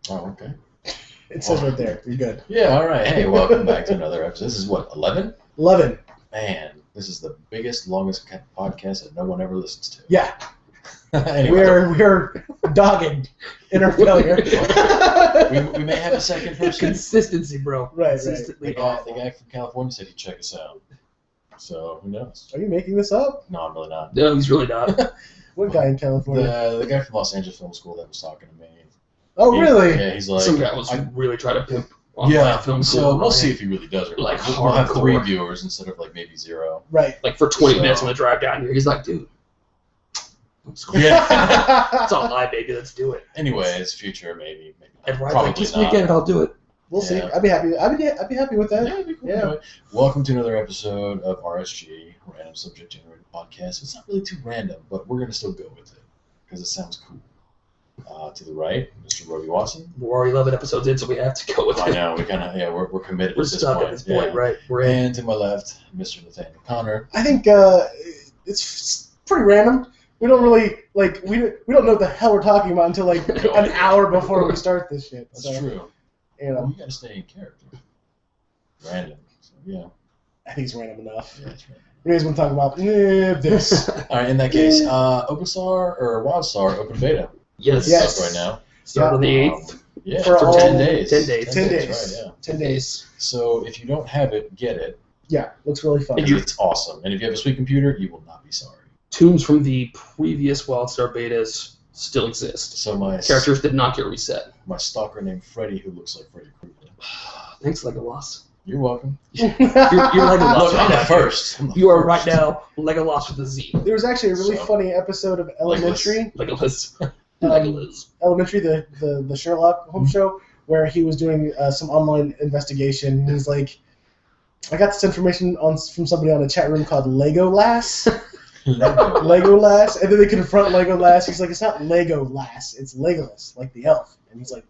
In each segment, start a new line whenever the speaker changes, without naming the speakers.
Oh, okay.
It says right there. You're good.
Yeah, all right. Hey, welcome back to another episode. This is what, 11?
11.
Man, this is the biggest, longest podcast that no one ever listens to.
Yeah.
Anyway.
We're dogged in our failure.
we may have a second person.
Consistency, bro.
Right.
Consistently
The guy from California said he'd check us out. So, who knows?
Are you making this up?
No, I'm really not.
No, he's really not.
What guy in California?
The guy from Los Angeles Film School that was talking to me.
Really?
Yeah, he's like...
Some guy was really trying to pimp on film school.
So we'll see if he really does it.
Like,
we'll have 3
hardcore.
viewers instead of like maybe 0.
Right.
Like for 20 minutes on the drive down here, he's like, dude.
Yeah.
It's all live, baby. Let's do it.
Anyway, it's future, maybe
And Ryan's
probably
like, this
not.
weekend, I'll do it.
We'll see.
Yeah.
I'd be happy. I'd be happy with that.
Yeah, it'd be cool.
Yeah.
Anyway, welcome to another episode of RSG, Random Subject Generated Podcast. It's not really too random, but we're going to still go with it because it sounds cool. To the right, Mr. Roby Watson.
We're already 11 episodes in, so we have to go with
I
it.
know, we're committed
We're
at this
stuck
point.
at this point,
Yeah.
right? We're in.
And to my left, Mr. Nathaniel Connor.
I think it's pretty random. We don't really we don't know what the hell we're talking about until like an hour before we start this shit.
That's
So,
true.
You know,
Well, you got to stay in character. Random. So, yeah.
I think it's random enough.
Yeah, it's random.
You guys want to talk about this?
All right, in that case, OpenStar or Wildstar open beta.
Yes.
Yes.
Up right now.
Start on the 8th.
Yeah,
For
for
all-
10 days.
10 days.
10 days.
Right, yeah.
10 days.
So if you don't have it, get it.
Yeah, looks really fun.
And you-
It's awesome. And if you have a sweet computer, you will not be sorry.
Tunes from the previous Wildstar betas still exist.
So my
Characters did not get reset.
my stalker named Freddy, who looks like Freddy Krueger.
Thanks, Legolas.
You're welcome.
You're Legolas.
Look,
right
I'm the
now.
first. I'm the
You are
first.
right now Legolas with a Z.
There was actually a really
So-
funny episode of Elementary.
Legolas. Legolas.
Elementary, the Sherlock Holmes show, where he was doing some online investigation. And he's like, I got this information from somebody on a chat room called Legolas. Legolas. And then they confront Legolas. He's like, it's not Legolas, it's Legolas, like the elf. And he's like,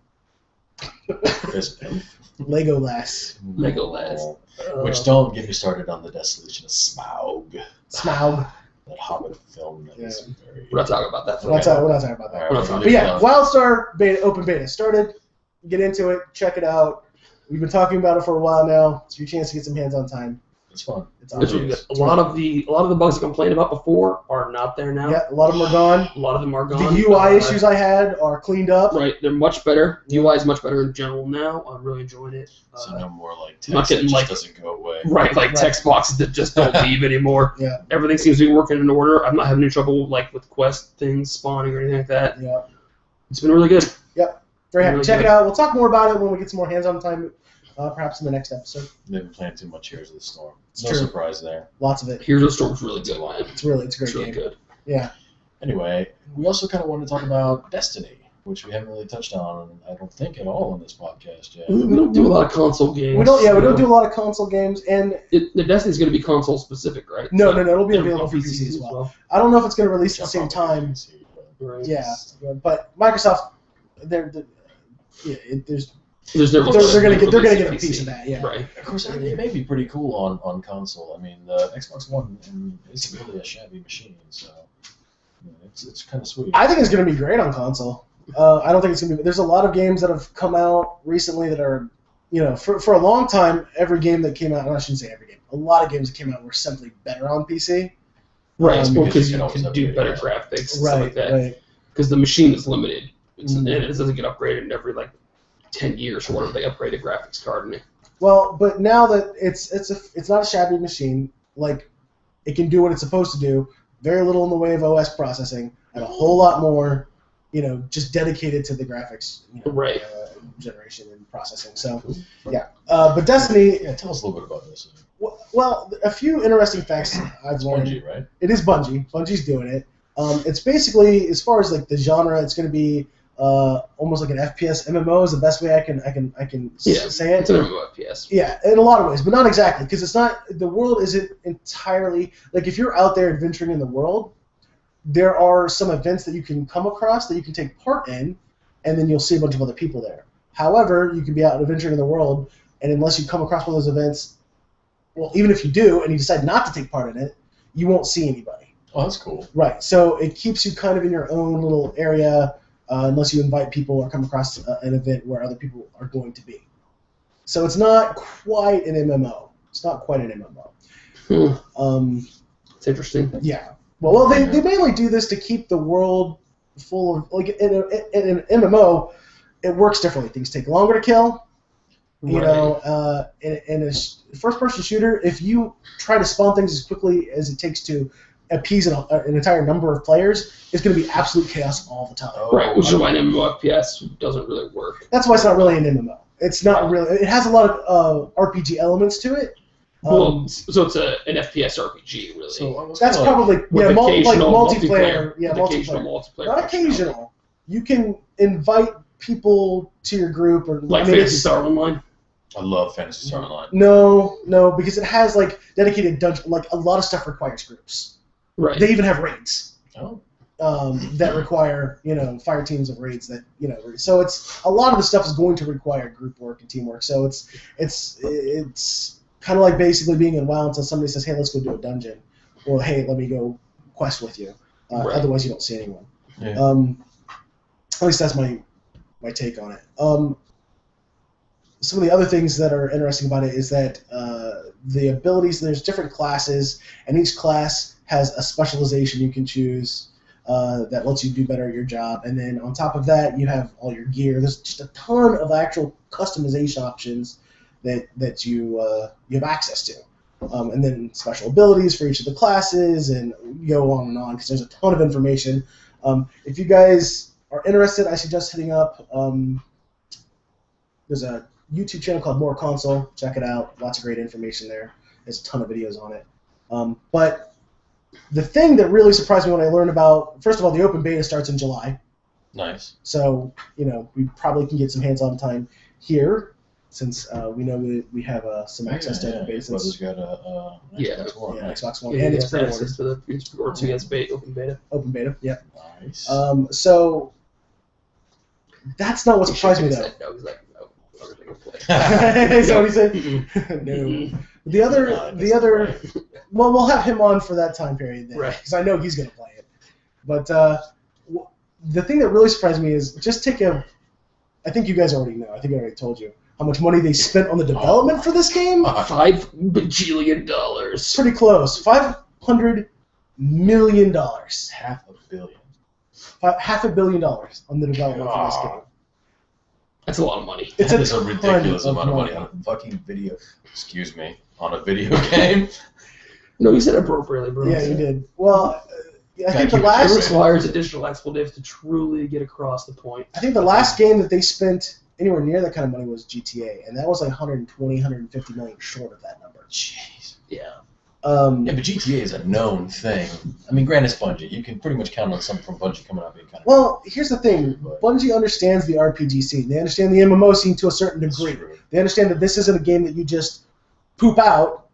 There's an elf.
Legolas.
Legolas.
Which don't get me started on the desolation of Smaug.
Smaug.
That Hobbit film that is very...
We're not talking about that.
We're not talking about that.
All right,
We're not
we'll
But yeah,
leave it
Wildstar beta, open beta started. Get into it. Check it out. We've been talking about it for a while now. It's your chance to get some hands-on time.
It's fun.
It's
It's
awesome.
really good. A lot of the bugs I complained about before are not there now.
Yeah, a lot of them are gone.
A lot of them are gone.
The UI issues I had are cleaned up.
Right, they're much better. The UI is much better in general now. I'm really enjoying it.
So no more like text
not
that
getting,
just
like-
doesn't go away.
Right, like text boxes that just don't leave anymore.
Yeah.
Everything seems to be working in order. I'm not having any trouble like with quest things spawning or anything like that.
Yeah.
It's been really good.
Very happy.
Really
Check
good.
it out. We'll talk more about it when we get some more hands-on time, perhaps in the next episode.
They've been playing too much Heroes of the Storm.
It's
No
true.
surprise there.
Lots of it.
Heroes of the Storm's really good, Lion.
It's a great
It's really
game.
good.
Yeah.
Anyway, we also kind of want to talk about Destiny, which we haven't really touched on, I don't think, at all on this podcast yet.
We don't do a lot of console games.
We don't do a lot of console games, and
The Destiny's going to be console specific, right?
no, it'll be
It'll
available for
on
PC as well. I don't know if it's going to release at the same time.
Right.
Yeah, but Microsoft, there's
There's never
they're going to
release
get a
PC.
piece of that. Yeah.
Right.
Of course, it may be pretty cool on console. I mean, the Xbox One isn't really a shabby machine, so it's kind of sweet.
I think it's going to be great on console. I don't think it's going to be. There's a lot of games that have come out recently that are, for a long time, every game that came out, and I shouldn't say every game, a lot of games that came out were simply better on PC.
Right,
Because
because
you
you
can
can
always
do
upgrade
better
it.
graphics and stuff
Right,
like that.
right.
Because the machine is limited.
Mhm.
And it doesn't get upgraded every 10 years or whatever they upgrade a graphics card. And
Well, but now that it's not a shabby machine, like it can do what it's supposed to do. Very little in the way of OS processing, and a whole lot more, just dedicated to the graphics,
Right.
generation and processing. So, yeah. But Destiny,
Yeah, tell us a little bit about this.
well, a few interesting facts I've
It's
learned.
Bungie, right?
It is Bungie. Bungie's doing it. It's basically, as far as like the genre, it's going to be almost like an FPS MMO is the best way I can say it.
It's an MMO FPS.
Yeah, in a lot of ways, but not exactly, because it's not. The world isn't entirely like if you're out there adventuring in the world, there are some events that you can come across that you can take part in, and then you'll see a bunch of other people there. However, you can be out adventuring in the world, and unless you come across one of those events, well, even if you do and you decide not to take part in it, you won't see anybody.
Oh, that's cool.
Right. So it keeps you kind of in your own little area, unless you invite people or come across an event where other people are going to be. So it's not quite an MMO. It's not quite an MMO.
It's interesting.
Yeah. Well, they mainly do this to keep the world full of, like, in an MMO, it works differently. Things take longer to kill. You know, in a first-person shooter, if you try to spawn things as quickly as it takes to appease an entire number of players, it's going to be absolute chaos all the time.
Right, which is why an MMO FPS doesn't really work.
That's why it's not really an MMO. It's not really. It has a lot of RPG elements to it.
So it's an FPS RPG, really.
So that's probably multiplayer. Yeah,
multiplayer.
Not occasional. You can invite people to your group, or
like Phantasy Star Online.
I love Phantasy Star Online.
No, because it has like dedicated dungeon. Like a lot of stuff requires groups.
Right.
They even have raids.
Oh.
That require fire teams of raids that So it's a lot of the stuff is going to require group work and teamwork. So it's kind of like basically being in WoW until somebody says, "Hey, let's go do a dungeon," or "Hey, let me go quest with you." Otherwise, you don't see anyone.
Yeah.
At least that's my take on it. Some of the other things that are interesting about it is that the abilities. There's different classes, and each class has a specialization you can choose that lets you do better at your job. And then on top of that, you have all your gear. There's just a ton of actual customization options that you have access to. And then special abilities for each of the classes, and you go on and on because there's a ton of information. If you guys are interested, I suggest hitting up. There's a YouTube channel called More Console. Check it out. Lots of great information there. There's a ton of videos on it. But the thing that really surprised me when I learned about, first of all, the open beta starts in July.
Nice.
So, we probably can get some hands-on time here, since we know we have some access to open beta.
Since got Xbox One.
Xbox One,
Yeah,
and it's
access to the open beta.
Open beta, yeah.
Nice.
So that's not what surprised me, though.
No, he's like, no, I'm not gonna play.
Is that what he said? No. The other, well, we'll have him on for that time period then,
right?
Because I know he's going to play it. But the thing that really surprised me is just take I think you guys already know. I think I already told you how much money they spent on the development for this game.
$5 bajillion.
Pretty close. $500 million.
$500 million.
$500 million on the development for this game.
That's a lot of money.
That is a ridiculous amount of money on a fucking video. Excuse me, on a video game.
No, you said appropriately, bro.
Yeah, you did. Well, I think the last...
It requires additional expletives to truly get across the point.
I think the last game that they spent anywhere near that kind of money was GTA, and that was like 150 million short of that number.
Jeez.
Yeah.
Yeah, but GTA is a known thing. I mean, granted, it's Bungie. You can pretty much count on something from Bungie coming out being kind of...
Well, here's the thing. Bungie understands the RPG scene. They understand the MMO scene to a certain degree. They understand that this isn't a game that you just poop out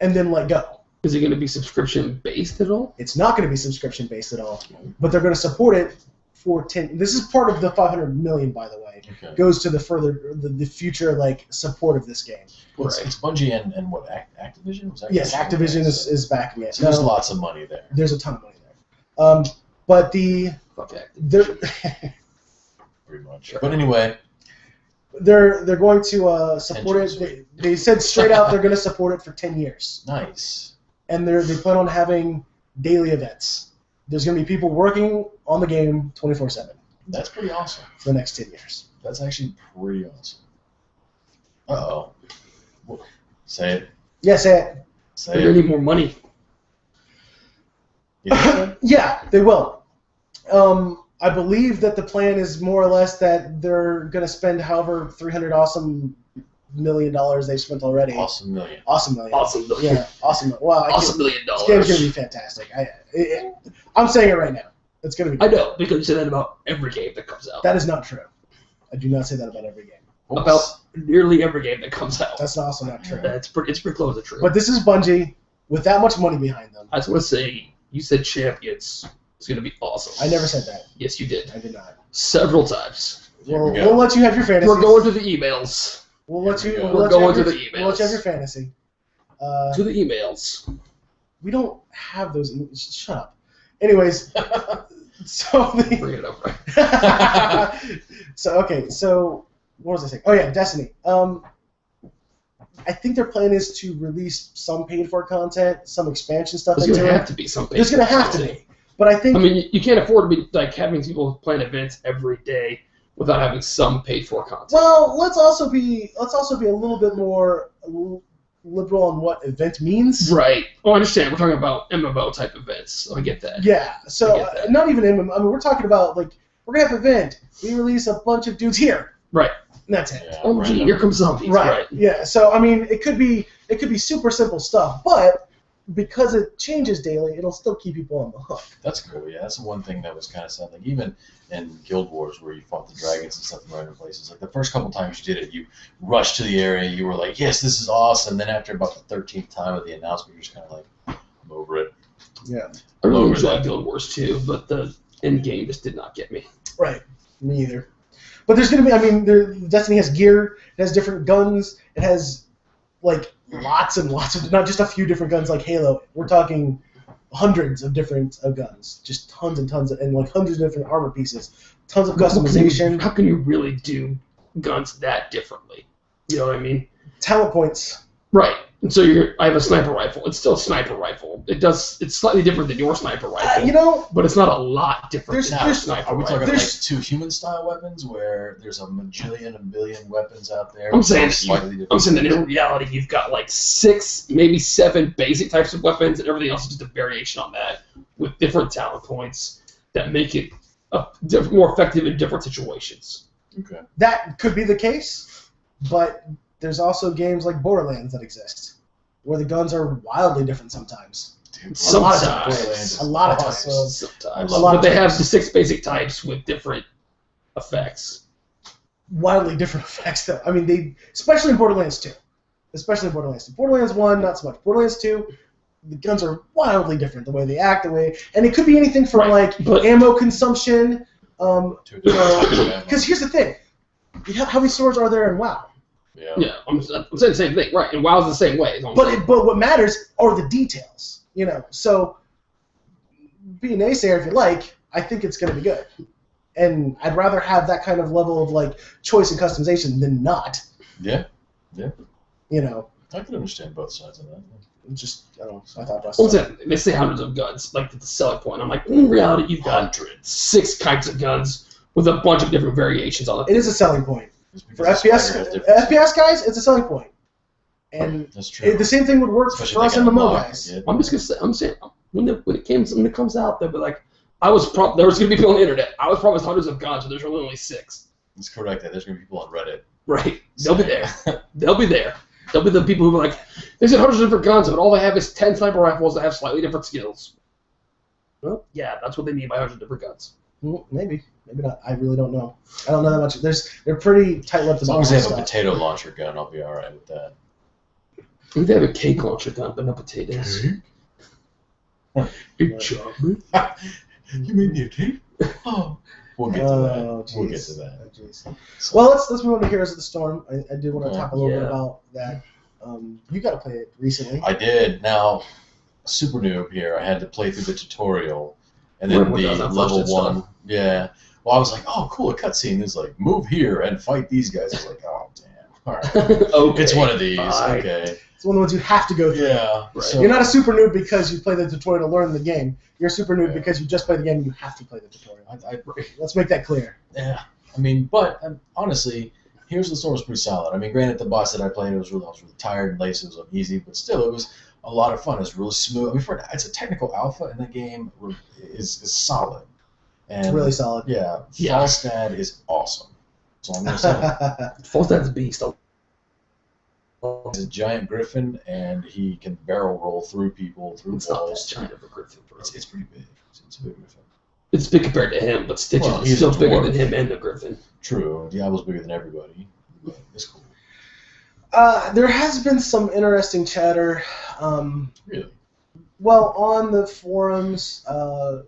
and then let go.
Is it going to be subscription-based at all?
It's not going to be subscription-based at all. But they're going to support it for 10... This is part of the $500 million, by the way.
Okay.
Goes to the future support of this game.
Well, it's Bungie and what, Activision? Was that
yes, Activision is backing it.
So there's lots of money there.
There's a ton of money there. But the...
Fuck
Pretty much. But anyway...
They're going to support it. They said straight out they're going to support it for 10 years.
Nice.
And they plan on having daily events. There's going to be people working on the game 24/7.
That's pretty awesome.
For the next 10 years.
That's actually pretty awesome. Uh-oh. Say it.
Yeah, say it.
They're going to need more money.
Yeah, they will. I believe that the plan is more or less that they're going to spend however $300 awesome million they've spent already.
Awesome million.
Awesome million.
Awesome million.
Yeah, awesome. Wow,
awesome $1 million.
This game's going to be fantastic. I'm saying it right now. It's going to be.
I know, because you say that about every game that comes out.
That is not true. I do not say that about every game.
Oops.
About nearly every game that comes out.
That's also not true.
It's pretty close to true.
But this is Bungie with that much money behind them.
I just want to say, you said Champions. It's going to be awesome.
I never said that.
Yes, you did.
I did not.
Several times.
We'll let you have your fantasy.
We're going to the emails.
We'll let you.
We're going to the emails.
We'll let you have your fantasy.
To the emails.
We don't have those. Shut up. Anyways, So
Bring it up.
so what was I saying? Oh yeah, Destiny. I think their plan is to release some paid-for content, some expansion stuff.
There's going to have to be some paid-for
There's going to have to be. But I think...
I mean, you can't afford to be like having people plan events every day without having some paid-for content.
Well, let's also be a little bit more liberal on what event means.
Right. Oh, I understand. We're talking about MMO type events. So I get that.
Yeah. So not even MMO. I mean, we're talking about like we're gonna have an event. We release a bunch of dudes here.
Right.
And that's it.
Yeah, oh, gee, here comes zombies.
Right. Yeah. So I mean, it could be super simple stuff, but because it changes daily, it'll still keep people on the hook.
That's cool. Yeah, that's the one thing that was kind of sad. Like even in Guild Wars, where you fought the dragons and stuff in random places, like the first couple times you did it, you rushed to the area, you were like, "Yes, this is awesome." Then after about the 13th time of the announcement, you're just kind of like, "I'm over it."
Yeah.
I really enjoyed Guild Wars too, but the end game just did not get me.
Right. Me either. But there's gonna be. I mean, Destiny has gear. It has different guns. It has like lots and lots of, not just a few different guns like Halo. We're talking hundreds of different guns, just tons and tons, and like hundreds of different armor pieces, tons of customization.
How can you really do guns that differently? You know what I mean?
Talent points.
Right. And so I have a sniper rifle. It's still a sniper rifle. It's slightly different than your sniper rifle. But it's not a lot different than your sniper
rifle. Are we talking
like
two human-style weapons where there's a majillion and billion weapons out there?
I'm saying that in reality you've got like 6, maybe 7 basic types of weapons, and everything else is just a variation on that with different talent points that make it more effective in different situations.
Okay.
That could be the case, but there's also games like Borderlands that exist, where the guns are wildly different sometimes.
Sometimes.
A lot of times.
But they have the 6 basic types with different effects.
Wildly different effects, though. I mean, especially in Borderlands 2. Borderlands 1, not so much. Borderlands 2, the guns are wildly different, the way they act, and it could be anything from ammo consumption. Because here's the thing: how many swords are there in WoW?
Yeah, I'm saying the same thing, right? And WoW's the same way.
But what matters are the details, So, be a naysayer if you like. I think it's going to be good, and I'd rather have that kind of level of choice and customization than not.
Yeah.
I
can understand both sides of that.
Just I don't know. I thought process.
They say hundreds of guns, like the selling point. I'm like, in reality, you've got 6 kinds of guns with a bunch of different variations on it.
It is a selling point. For FPS guys, it's a selling point. And
that's true.
The same thing would work for us MMO guys.
Yeah. I'm saying when it comes out, they'll be like, there was going to be people on the internet. I was promised hundreds of guns, but there's really only 6.
It's correct. There's going to be people on Reddit.
Right. They'll be there. They'll be there. They'll be the people who are like, they said hundreds of different guns, but all they have is 10 sniper rifles that have slightly different skills. Well, yeah, that's what they mean by 100 different guns.
Maybe not. I really don't know. I don't know that much. They're pretty tight-lipped.
As long as they have a potato launcher gun, I'll be all right with that.
They have a cake launcher gun, but no potatoes. Good job.
You made me a cake? Oh. We'll get to that. We'll get to that.
Well, let's move on to Heroes of the Storm. I did want to talk a little bit about that. You got to play it recently.
I did. Now, super noob here. I had to play through the tutorial, and then the level 1. Yeah. Well, I was like, oh, cool, a cutscene is like, move here and fight these guys. I was like, oh, damn. All right.
Okay.
It's one of these.
Fine.
Okay.
It's one of the ones you have to go through.
Yeah.
Right. So, you're not a super noob because you play the tutorial to learn the game. You're a super noob because you just play the game and you have to play the tutorial. Let's make that clear.
Yeah. I mean, but honestly, Heroes of the Storm was pretty solid. I mean, granted, the boss that I played, I was really tired and late, so it was uneasy, but still, it was a lot of fun. It was really smooth. I mean, it's a technical alpha, and the game is solid. And
it's really solid.
Yeah. Falstad is awesome. So I'm going to say.
Falstad's a beast.
He's a giant griffin, and he can barrel roll through people, through walls.
Not that giant of a griffin, bro.
It's pretty big. It's a big griffin.
It's big compared to him, but Stitches is still bigger than him and the griffin.
True. Diablo's bigger than everybody. But it's cool.
There has been some interesting chatter.
Really?
Well, on the forums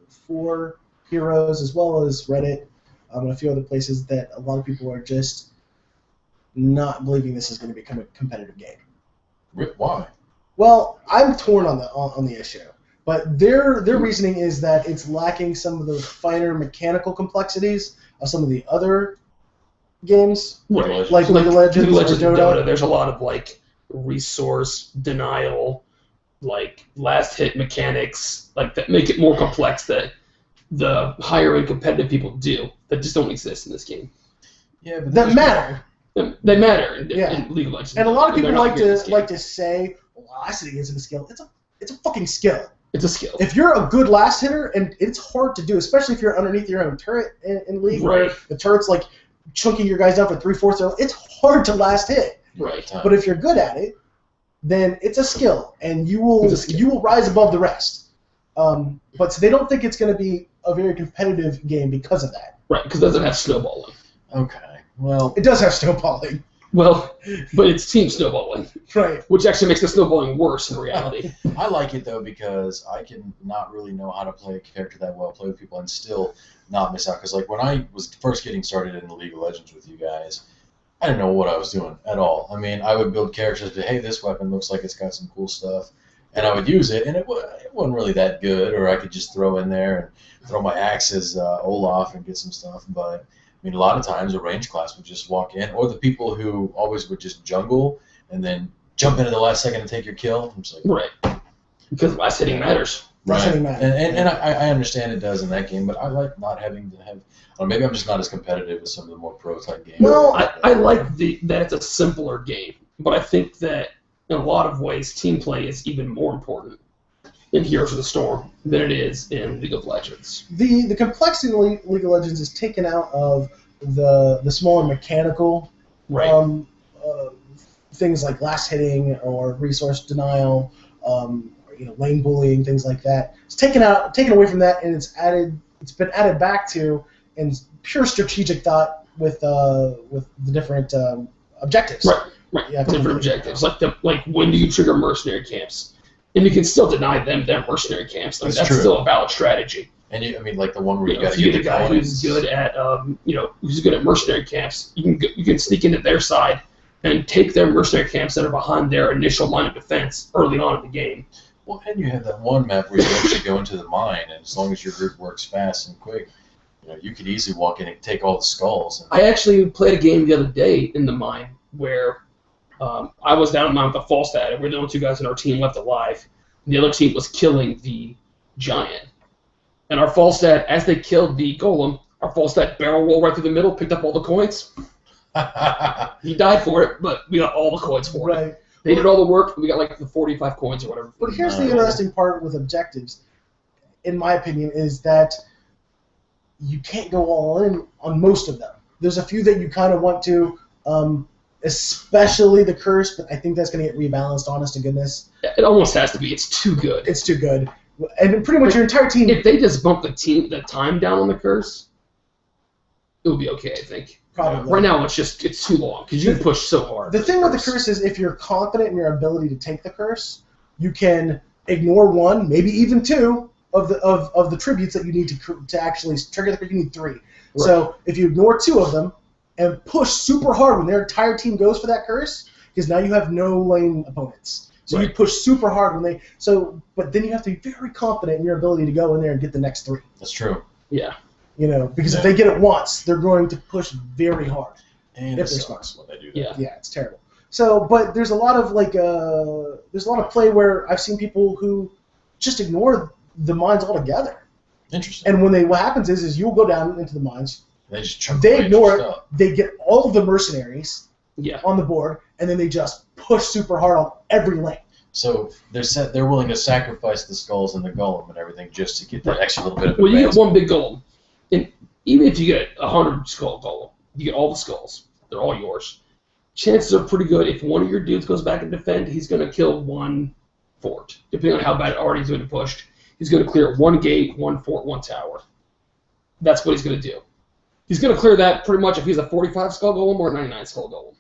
for Heroes, as well as Reddit, and a few other places, that a lot of people are just not believing this is going to become a competitive game.
Why?
Well, I'm torn on the issue, But their reasoning is that it's lacking some of the finer mechanical complexities of some of the other games,
Right.
like League of Legends or Dota.
There's a lot of like resource denial, like last hit mechanics, like that make it more complex that the higher end competitive people do that just don't exist in this game.
Yeah, but
That matter.
They matter in League of Legends.
And a lot of people
They're not here in this game.
like to say, well, last hitting isn't a skill. It's a fucking skill.
It's a skill.
If you're a good last hitter, and it's hard to do, especially if you're underneath your own turret in League,
Right.
where the turret's like chunking your guys down for 3/4. It's hard to last hit.
Right.
But if you're good at it, then it's a skill, and you will rise above the rest. But they don't think it's going to be a very competitive game because of that.
Right, because it doesn't have snowballing.
Okay. Well,
It does have snowballing.
Well, but it's team snowballing,
Right.
which actually makes the snowballing worse in reality.
I like it though because I can not really know how to play a character that well, play with people, and still not miss out. Because like when I was first getting started in the League of Legends with you guys, I didn't know what I was doing at all. I mean, I would build characters, but hey, this weapon looks like it's got some cool stuff, and I would use it, and it wasn't really that good. Or I could just throw in there and throw my axe as Olaf and get some stuff, but. I mean, a lot of times a range class would just walk in, or the people who always would just jungle and then jump in at the last second and take your kill. I'm just like,
Right. Because last hitting matters.
Last
right.
hitting matters.
And I understand it does in that game, but I like not having to have. Or maybe I'm just not as competitive as some of the more pro type games.
Well,
I like that it's a simpler game, but I think that in a lot of ways, team play is even more important in Heroes of the Storm than it is in League of Legends.
The complexity in League of Legends is taken out of the smaller mechanical
Right.
things like last hitting or resource denial, lane bullying, things like that. It's taken away from that, and it's been added back to in pure strategic thought with the different objectives.
Right.
Yeah,
Different objectives. Like when do you trigger mercenary camps? And you can still deny them their mercenary camps. Like, that's
true.
still a valid strategy.
And like the one where you got
If
to
you
get
get a guy who's good at who's good at mercenary camps, you can sneak into their side and take their mercenary camps that are behind their initial line of defense early on in the game.
Well, and you have that one map where you actually go into the mine, and as long as your group works fast and quick, you could easily walk in and take all the skulls.
I actually played a game the other day in the mine where I was down in mine with a Falstad, and we're the only two guys in our team left alive. And the other team was killing the giant. And our Falstad, as they killed the golem, our Falstad barrel rolled right through the middle, picked up all the coins. He died for it, but we got all the coins for it.
Right.
They did all the work, and we got like the 45 coins or whatever.
But here's the interesting part with objectives, in my opinion, is that you can't go all in on most of them. There's a few that you kind of want to, especially the curse, but I think that's going to get rebalanced, honest to goodness.
It almost has to be. It's too good.
It's too good. And pretty much your entire team...
If they just bump the time down on the curse, it would be okay, I think.
Probably.
Right now, it's too long, because you can push so hard.
The thing with the curse is if you're confident in your ability to take the curse, you can ignore one, maybe even two, of the tributes that you need to actually trigger the curse. You need 3. Right. So if you ignore 2 of them and push super hard when their entire team goes for that curse, because now you have no lane opponents. So you push super hard when they... But then you have to be very confident in your ability to go in there and get the next 3.
That's true.
Yeah.
Because if they get it once, they're going to push very hard.
And
if
it
they're
sucks
smart.
when they do that.
Yeah.
Yeah, it's terrible. So, but there's a lot of play where I've seen people who just ignore the mines altogether.
Interesting.
And what happens is you'll go down into the mines.
They just chunk
They
away
ignore
your
it.
stuff.
They get all of the mercenaries
Yeah.
on the board, and then they just push super hard on every lane.
So they're willing to sacrifice the skulls and the golem and everything just to get that extra little bit of
Well, you get
advancement.
one big golem, and even if you get 100 skull golem, you get all the skulls. They're all yours. Chances are pretty good if one of your dudes goes back and defend, he's going to kill one fort. Depending on how bad already he's been pushed, he's going to clear one gate, one fort, one tower. That's what he's going to do. He's going to clear that pretty much if he's a 45 skull golem or a 99 skull golem.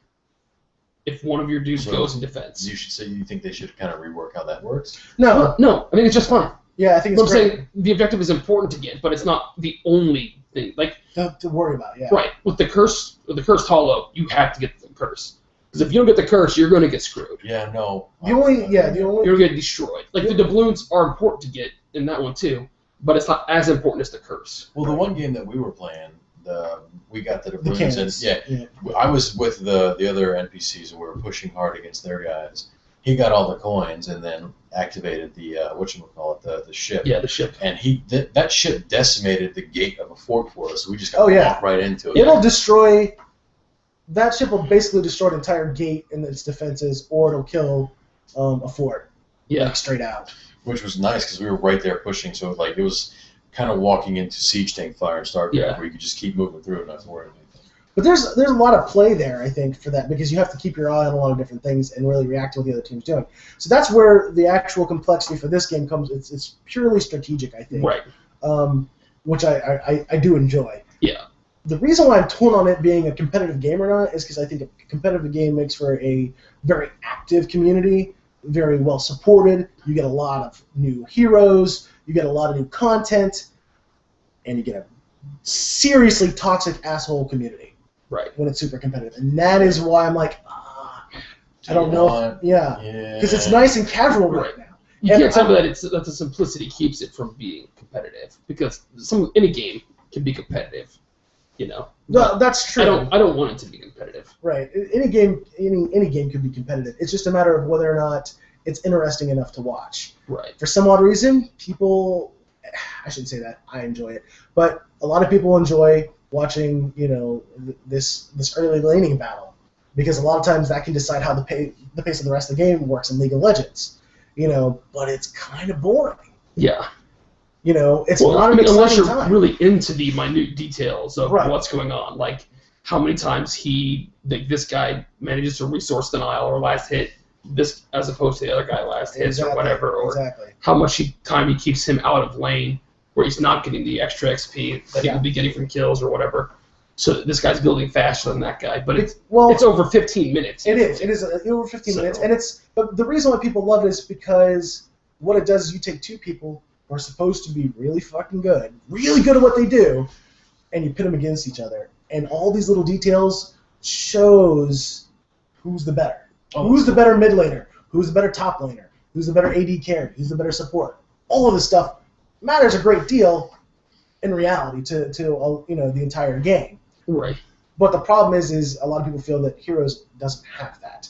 If one of your dudes goes in defense.
You think they should kind of rework how that works?
No.
No, I mean, it's just fun.
Yeah, I think it's
I'm
great
saying the objective is important to get, but it's not the only thing. Like,
to worry about. Yeah.
right, with the cursed hollow, you have to get the curse. Because if you don't get the curse, you're going to get screwed.
Yeah, no.
The only
You're going to get destroyed. Like, the doubloons are important to get in that one too, but it's not as important as the curse.
Well, the one game that we were playing, we got the doubloons, and
yeah.
I was with the other NPCs and we were pushing hard against their guys. He got all the coins and then activated the the ship.
Yeah, the ship.
And that ship decimated the gate of a fort for us. So we just got walked right into it.
It'll destroy. That ship will basically destroy an entire gate and its defenses, or it'll kill a fort.
Yeah,
like, straight out.
Which was nice because we were right there pushing, so like it was kind of walking into siege tank fire and StarCraft, where you could just keep moving through and not worry about anything.
But there's a lot of play there, I think, for that, because you have to keep your eye on a lot of different things and really react to what the other team's doing. So that's where the actual complexity for this game comes. It's purely strategic, I think.
Right.
Which I do enjoy.
Yeah.
The reason why I'm torn on it being a competitive game or not is because I think a competitive game makes for a very active community, very well supported. You get a lot of new heroes, you get a lot of new content, and you get a seriously toxic asshole community.
Right.
When it's super competitive. And that is why I'm like, I don't know. Because it's nice and casual right now.
You can't tell me that the simplicity keeps it from being competitive, because any game can be competitive.
No, that's true.
I don't want it to be competitive.
Right. Any game could be competitive. It's just a matter of whether or not it's interesting enough to watch.
Right.
For some odd reason, people, I shouldn't say that, I enjoy it, but a lot of people enjoy watching, this early laning battle, because a lot of times that can decide how the pace of the rest of the game works in League of Legends. But it's kind of boring.
Yeah.
It's not an exciting
unless you're
time.
really into the minute details of
Right.
what's going on, like how many times this guy manages to resource denial or last hit this as opposed to the other guy last hits or whatever, or how much time he keeps him out of lane where he's not getting the extra XP that he would be getting from kills or whatever. So this guy's building faster than that guy, but it's over 15 minutes.
It is over 15 minutes, but the reason why people love it is because what it does is you take two people who are supposed to be really fucking good, really good at what they do, and you pit them against each other. And all these little details shows who's the better. Who's the better mid laner? Who's the better top laner? Who's the better AD carry? Who's the better support? All of this stuff matters a great deal in reality to the entire game.
Right.
But the problem is a lot of people feel that Heroes doesn't have that,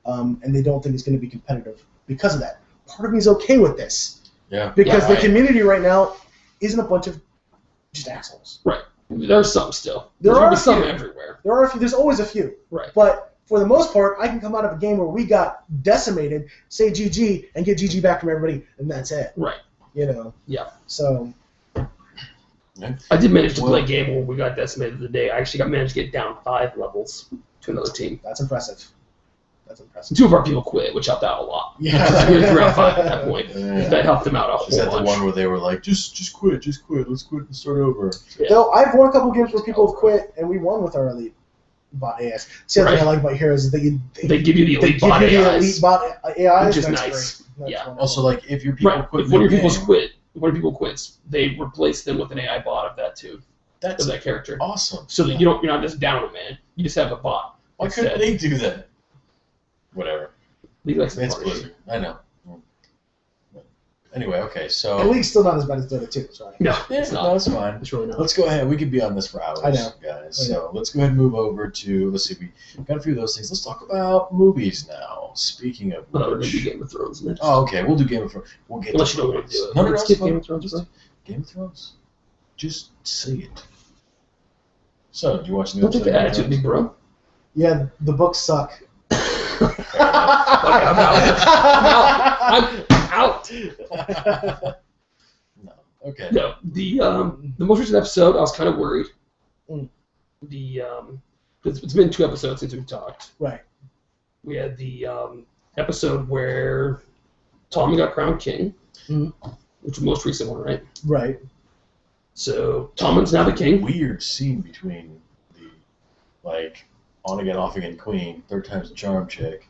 and they don't think it's going to be competitive because of that. Part of me is okay with this.
Yeah.
Because the community right now isn't a bunch of just assholes.
Right. There's some still.
There are
some everywhere.
There are a few. There's always a few.
Right.
But for the most part, I can come out of a game where we got decimated, say GG, and get GG back from everybody, and that's it.
Right.
Yeah. So.
I did manage to play a game where we got decimated today. I actually managed to get down 5 levels to another team.
That's impressive.
2 of our people quit, which helped out a lot.
Yeah.
We were 3 out of 5 at that point. Yeah. That helped them out a whole
Is that
bunch.
the one where they were like, just quit, let's quit and start over?
Yeah. So I've won a couple games where people have quit, and we won with our elite bot AIs. See, the other thing I like about Heroes is that
they give you the elite bot AIs.
Elite bot AIs,
which is nice.
Yeah.
Also, like, if your people quit,
if one of your people quits, they replace them with an AI bot of that too.
That's
of that character.
Awesome.
So that you're not just down a man. You just have a bot.
Why couldn't they do that? Whatever.
League likes
It's Blizzard. I know. Anyway, okay, so...
The League's still not as bad as Dota 2, sorry.
No, it's not.
No, it's fine.
It's really not.
Let's go ahead. We could be on this for hours,
I know.
guys. So let's go ahead and move over to... Let's see, we got a few of those things. Let's talk about movies now. Speaking of
We're going
which...
to do Game of Thrones next.
Oh, okay. We'll do Game of Thrones. We'll get
Unless
to
you don't want to do it.
No,
Let's skip Game of Thrones.
Just Game of Thrones. Just say it. So, do you watch the
Don't take the attitude, me, bro.
Yeah, the books suck.
I'm out.
No. Okay.
No, the most recent episode, I was kind of worried.
Mm.
It's been 2 episodes since we've talked.
Right.
We had the episode where Tommy got crowned king, which was the most recent one, right?
Right.
So Tommen's now the king.
Weird scene between the, like, on again, off again queen, 3rd time's the charm chick.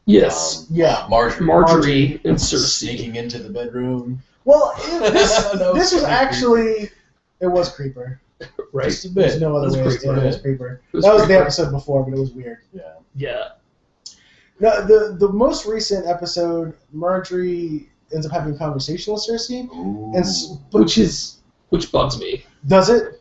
Yes.
Yeah.
Marjorie
and Cersei
sneaking into the bedroom.
Well, this was actually... It was Creeper.
Right.
Just a bit.
There's no other way.
Creeper.
It was Creeper.
It was
That was the
Creeper.
episode before, but it was weird.
Yeah.
Yeah.
No, the most recent episode, Marjorie ends up having a conversation with Cersei.
Which bugs me.
Does it?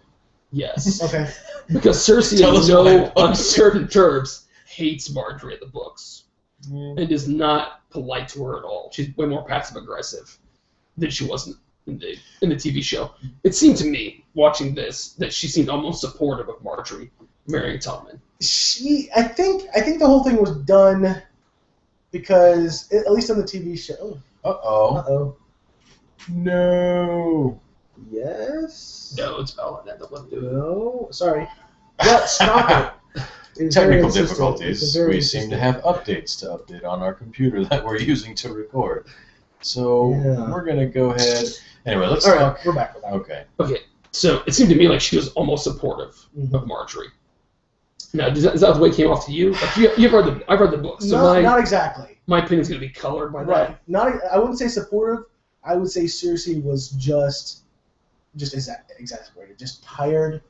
Yes.
Okay.
Because Cersei, in no uncertain terms, hates Marjorie in the books. And is not polite to her at all. She's way more passive-aggressive than she was in the TV show. It seemed to me, watching this, that she seemed almost supportive of Marjorie marrying Tommen.
I think the whole thing was done because, at least on the TV show.
Uh-oh. No.
Yes?
No, it's Valentine that wouldn't do it.
No. Sorry. What? Stop it.
Technical difficulties. We seem to have updates to update on our computer that we're using to record. So we're going to go ahead. Anyway, let's talk.
Right, we're back.
Okay.
So it seemed to me like she was almost supportive of Marjorie. Now, is that the way it came off to you? Like I've read the book, so
not exactly.
My opinion's going to be colored by that.
Right. I wouldn't say supportive. I would say Cersei was just exasperated, just tired,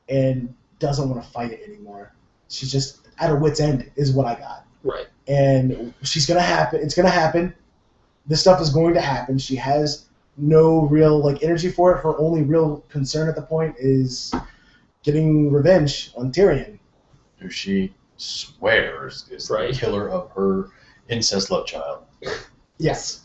and doesn't want to fight it anymore. She's just at her wit's end, is what I got.
Right.
And she's gonna happen. It's gonna happen. This stuff is going to happen. She has no real energy for it. Her only real concern at the point is getting revenge on Tyrion,
who she swears is the killer of her incest love child.
Yes.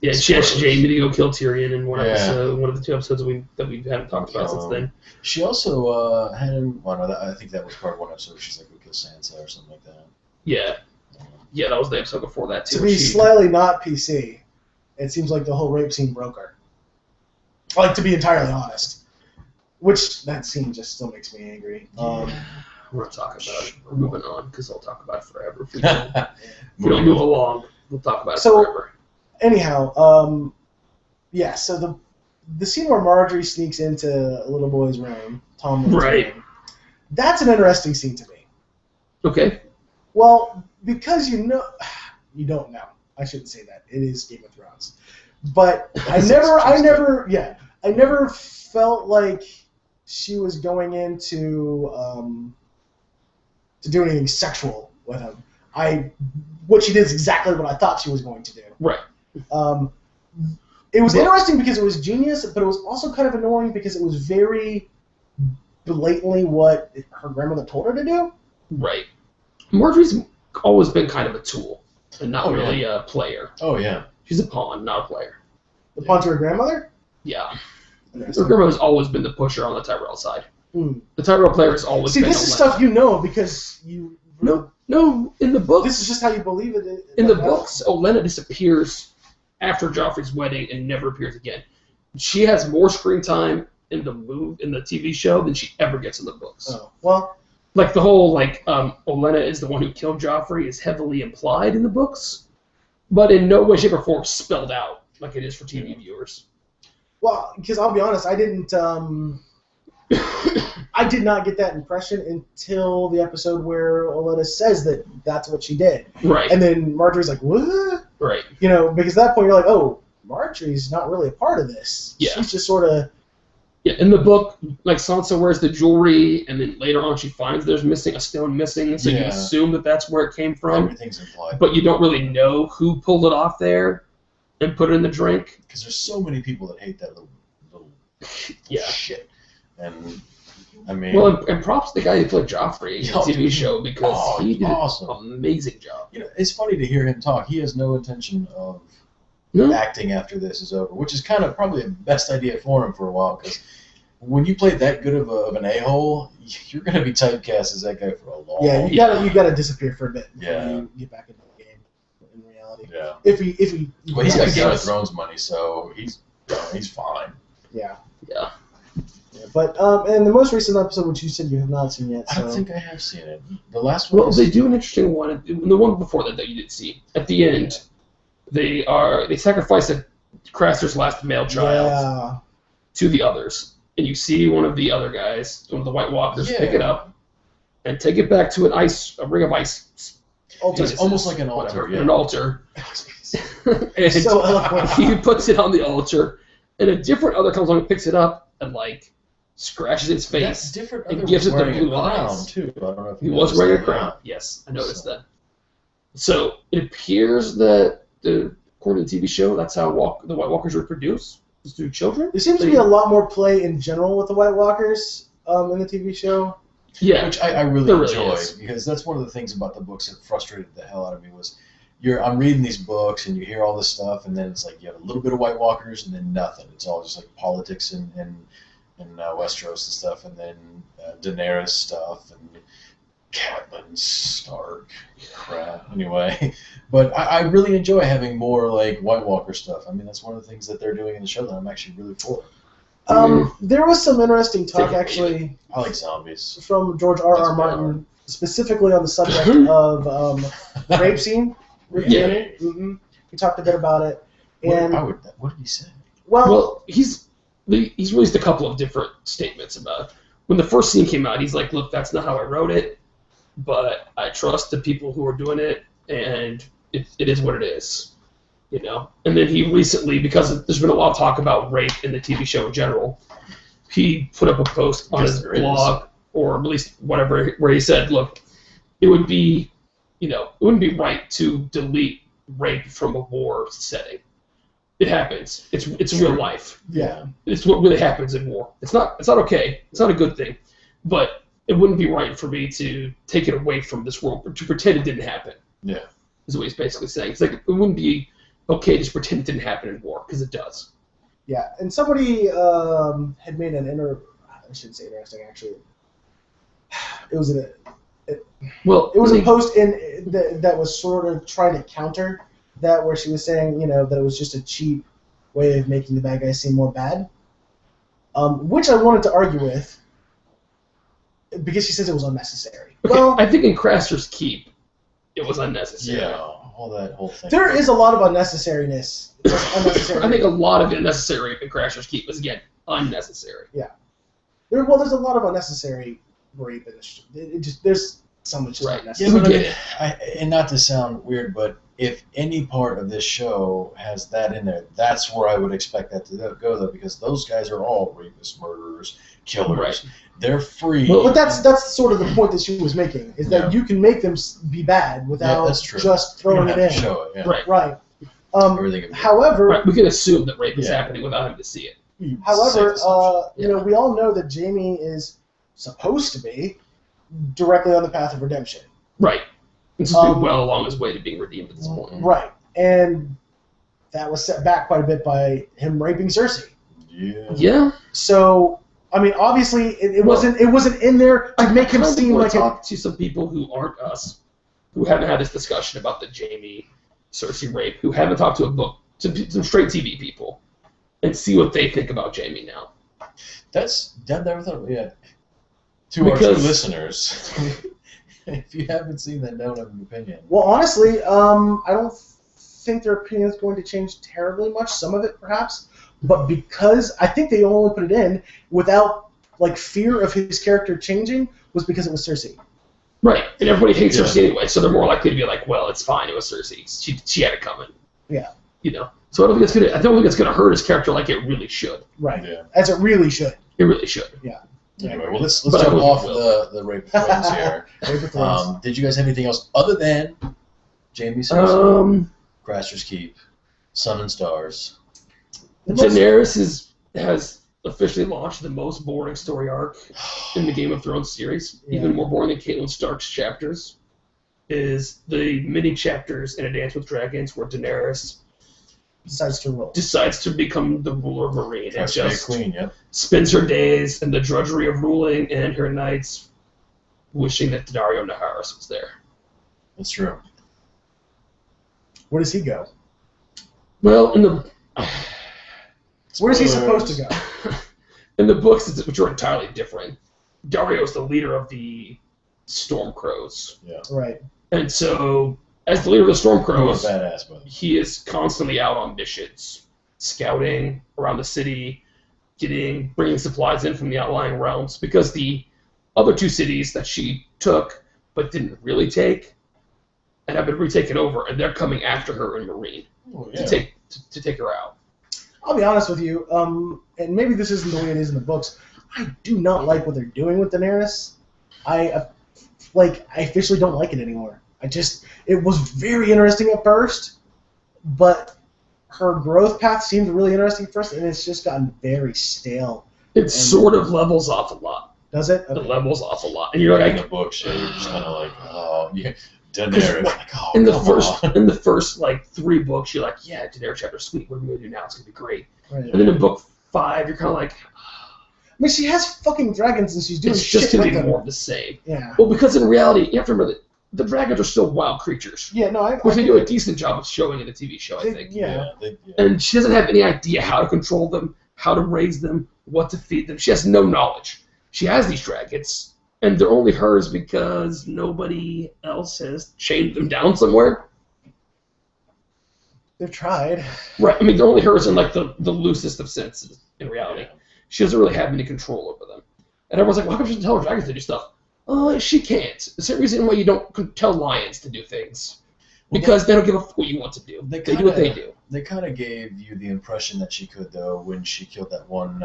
Yeah, she asked Jaime to go kill Tyrion in one episode, one of the 2 episodes that we haven't talked about since then.
She also had him. Well, no, I think that was part of one episode. She's like, "Go kill Sansa" or something like that.
Yeah, that was the episode before that too.
To be slightly not PC, it seems like the whole rape scene broke her. Like, to be entirely honest, which that scene just still makes me angry.
We're not talking about it. We're moving on because I'll talk about it forever. If we don't move along, we'll talk about it forever.
Anyhow, so the scene where Marjorie sneaks into a little boy's room, Tommen's room, that's an interesting scene to me.
Okay.
Well, because you don't know. I shouldn't say that. It is Game of Thrones. But I never felt like she was going into to do anything sexual with him. What she did is exactly what I thought she was going to do.
Right.
It was interesting because it was genius, but it was also kind of annoying because it was very blatantly what her grandmother told her to do.
Right. Marjorie's always been kind of a tool and not really a player.
Oh, yeah.
She's a pawn, not a player.
The pawn to her grandmother?
Yeah. Her grandmother's always been the pusher on the Tyrell side. The Tyrell player has always been
this is stuff you know because you...
No, in the books...
This is just how you believe it.
In the books, Olenna disappears after Joffrey's wedding and never appears again. She has more screen time in the TV show than she ever gets in the books.
Oh, well...
Like, the whole, Olenna is the one who killed Joffrey is heavily implied in the books, but in no way, shape, or form spelled out like it is for TV viewers.
Well, because I'll be honest, I didn't... I did not get that impression until the episode where Olenna says that that's what she did.
Right.
And then Marjorie's like, what?
Right.
Because at that point you're like, oh, Marjorie's not really a part of this.
Yeah.
She's just sort of...
Yeah, in the book, Sansa wears the jewelry, and then later on she finds there's a stone missing, so you assume that that's where it came from.
Everything's implied.
But you don't really know who pulled it off there and put it in the drink.
Because there's so many people that hate that little shit. And, I mean...
Well, and props to the guy who played Joffrey in the TV show, because he did
awesome.
an amazing job.
It's funny to hear him talk. He has no intention of acting after this is over, which is kind of probably the best idea for him for a while, because when you play that good of an a-hole, you're going to be typecast as that guy for a long time.
Yeah, you got to disappear for a bit before you get back into the game in reality.
Yeah.
If he
Well, he's got Game of Thrones money, so he's fine.
Yeah.
Yeah.
But in the most recent episode, which you said you have not seen yet, so...
I don't think I have seen it. The last one.
Well, they do an interesting one. The one before that you didn't see. At the end, they sacrifice Craster's last male child to the others, and you see one of the other guys, one of the White Walkers, pick it up and take it back to a ring of ice.
It's almost like an altar.
An altar. And
so eloquent.
He puts it on the altar, and a different other comes along and picks it up and scratches its face and gives it the blue eyes.
Too. I don't know if
he was wearing a crown. Yes, I noticed that. So it appears that according to the TV show. That's how the White Walkers reproduce, is through children.
There seems to be a lot more play in general with the White Walkers in the TV show.
Yeah,
which I really enjoy
is.
because that's one of the things about the books that frustrated the hell out of me was I'm reading these books and you hear all this stuff and then it's like you have a little bit of White Walkers and then nothing. It's all just like politics and Westeros and stuff and then Daenerys stuff and Catelyn Stark crap. Anyway, but I really enjoy having more like White Walker stuff. I mean that's one of the things that they're doing in the show that I'm actually really for.
There was some interesting talk, actually.
I like zombies.
From George R.R. Martin, specifically on the subject of the rape scene.
Yeah.
Mm-hmm. He talked a bit about it. And
what did he say?
Well,
he's released a couple of different statements about it. When the first scene came out, he's like, look, that's not how I wrote it, but I trust the people who are doing it, and it is what it is. You know, and then he recently, because there's been a lot of talk about rape in the TV show in general, he put up a post on his blog, or at least whatever, where he said, look, it wouldn't be right to delete rape from a war setting. It happens. It's real life.
Yeah.
It's what really happens in war. It's not okay. It's not a good thing. But it wouldn't be right for me to take it away from this world, or to pretend it didn't happen.
Yeah.
Is what he's basically saying. It's like, it wouldn't be okay, just pretend it didn't happen in war, because it does.
Yeah, and somebody had made I shouldn't say interesting, actually. It was a post that was sort of trying to counter that, where she was saying, that it was just a cheap way of making the bad guys seem more bad, which I wanted to argue with, because she says it was unnecessary.
Okay,
well,
I think in Craster's Keep, it was unnecessary.
Yeah. That whole thing.
There is a lot of unnecessariness.
I think a lot of unnecessary in Crasher's Keep was, again, unnecessary.
Yeah. There's a lot of unnecessary rape in this. There's so much just unnecessary.
Yeah, but and not to sound weird, but if any part of this show has that in there, that's where I would expect that to go, though, because those guys are all rapists, murderers, killers. Right. They're free.
Well, but that's sort of the point that she was making, is that you can make them be bad without just throwing it in.
Show it, yeah.
Right. However,
we can assume that rape is happening without having to see it.
However, we all know that Jaime is supposed to be directly on the path of redemption.
Right. This has been well along his way to being redeemed at this point.
Right. And that was set back quite a bit by him raping Cersei.
Yeah.
So, I mean, obviously, it wasn't in there to make him seem like
talk to some people who aren't us, who haven't had this discussion about the Jaime Cersei rape, who haven't talked to some straight TV people, and see what they think about Jaime now.
I've never thought of it. To our two listeners, if you haven't seen that, don't have an opinion.
Well, honestly, I don't think their opinion is going to change terribly much. Some of it, perhaps. But because I think they only put it in without fear of his character changing, was because it was Cersei.
Right, and everybody hates Cersei anyway, so they're more likely to be like, "Well, it's fine. It was Cersei. She had it coming."
Yeah.
So I don't think it's gonna hurt his character like it really should.
Right. Yeah. As it really should.
It really should.
Yeah.
Anyway, well, let's jump off the Rape of Thrones here.
Rape of Thrones.
Did you guys have anything else other than Jaime Cersei, Craster's Keep, Sun and Stars?
Daenerys has officially launched the most boring story arc in the Game of Thrones series, even more boring than Catelyn Stark's chapters, is the mini chapters in A Dance with Dragons where Daenerys decides to become the ruler of Meereen and just spends her days in the drudgery of ruling and her nights wishing that Dario Naharis was there.
That's true.
Where does he go?
Well,
where is he supposed to go?
In the books, which are entirely different, Dario is the leader of the Stormcrows.
Yeah. Right.
And so, as the leader of the Stormcrows, he is constantly out on missions, scouting around the city, bringing supplies in from the outlying realms, because the other two cities that she took but didn't really take and have been retaken over, and they're coming after her in Meereen to take her out.
I'll be honest with you, and maybe this isn't the way it is in the books. I do not like what they're doing with Daenerys. I officially don't like it anymore. It was very interesting at first, but her growth path seemed really interesting first, and it's just gotten very stale.
It sort of levels off a lot.
Does it?
Okay. It levels off a lot, and you're like,
in the books, you're just kind of like, oh, yeah. Daenerys, like, oh,
in the first like 3 books, you're like, yeah, Daenerys chapter, sweet. What are we gonna do now? It's gonna be great.
Right.
And then in book 5, you're kind of like,
I mean, she has fucking dragons, and she's doing
it's
shit
just gonna
with
be
them.
more of the same.
Yeah.
Well, because in reality, you have to remember that the dragons are still wild creatures.
Yeah, no,
Which they do a decent job of showing in the TV show, I think.
Yeah.
And she doesn't have any idea how to control them, how to raise them, what to feed them. She has no knowledge. She has these dragons, and they're only hers because nobody else has chained them down somewhere.
They've tried.
Right. I mean, they're only hers in like the loosest of senses in reality.
Yeah.
She doesn't really have any control over them. And everyone's like, well, how come she doesn't tell her dragons to do stuff? She can't. It's the reason why you don't tell lions to do things. Because they don't give a fuck what you want to do. They do what they do.
They kind of gave you the impression that she could, though, when she killed that one.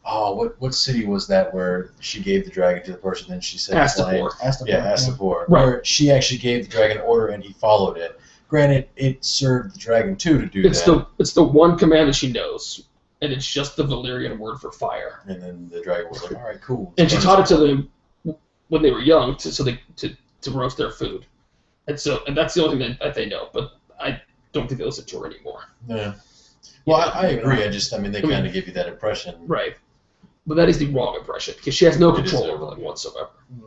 What city was that where she gave the dragon to the person, then she said
Astapor.
Astapor.
Right.
Where she actually gave the dragon order and he followed it. Granted, it served the dragon too to do that.
It's the one command that she knows, and it's just the Valyrian word for fire.
And then the dragon was like, all right, cool.
And she taught it to them when they were young, to roast their food. And that's the only thing that they know. But I don't think they listen to her anymore.
Yeah. Well, I agree. They kind of give you that impression.
Right. But that is the wrong impression, because she has no control over them whatsoever. Mm-hmm.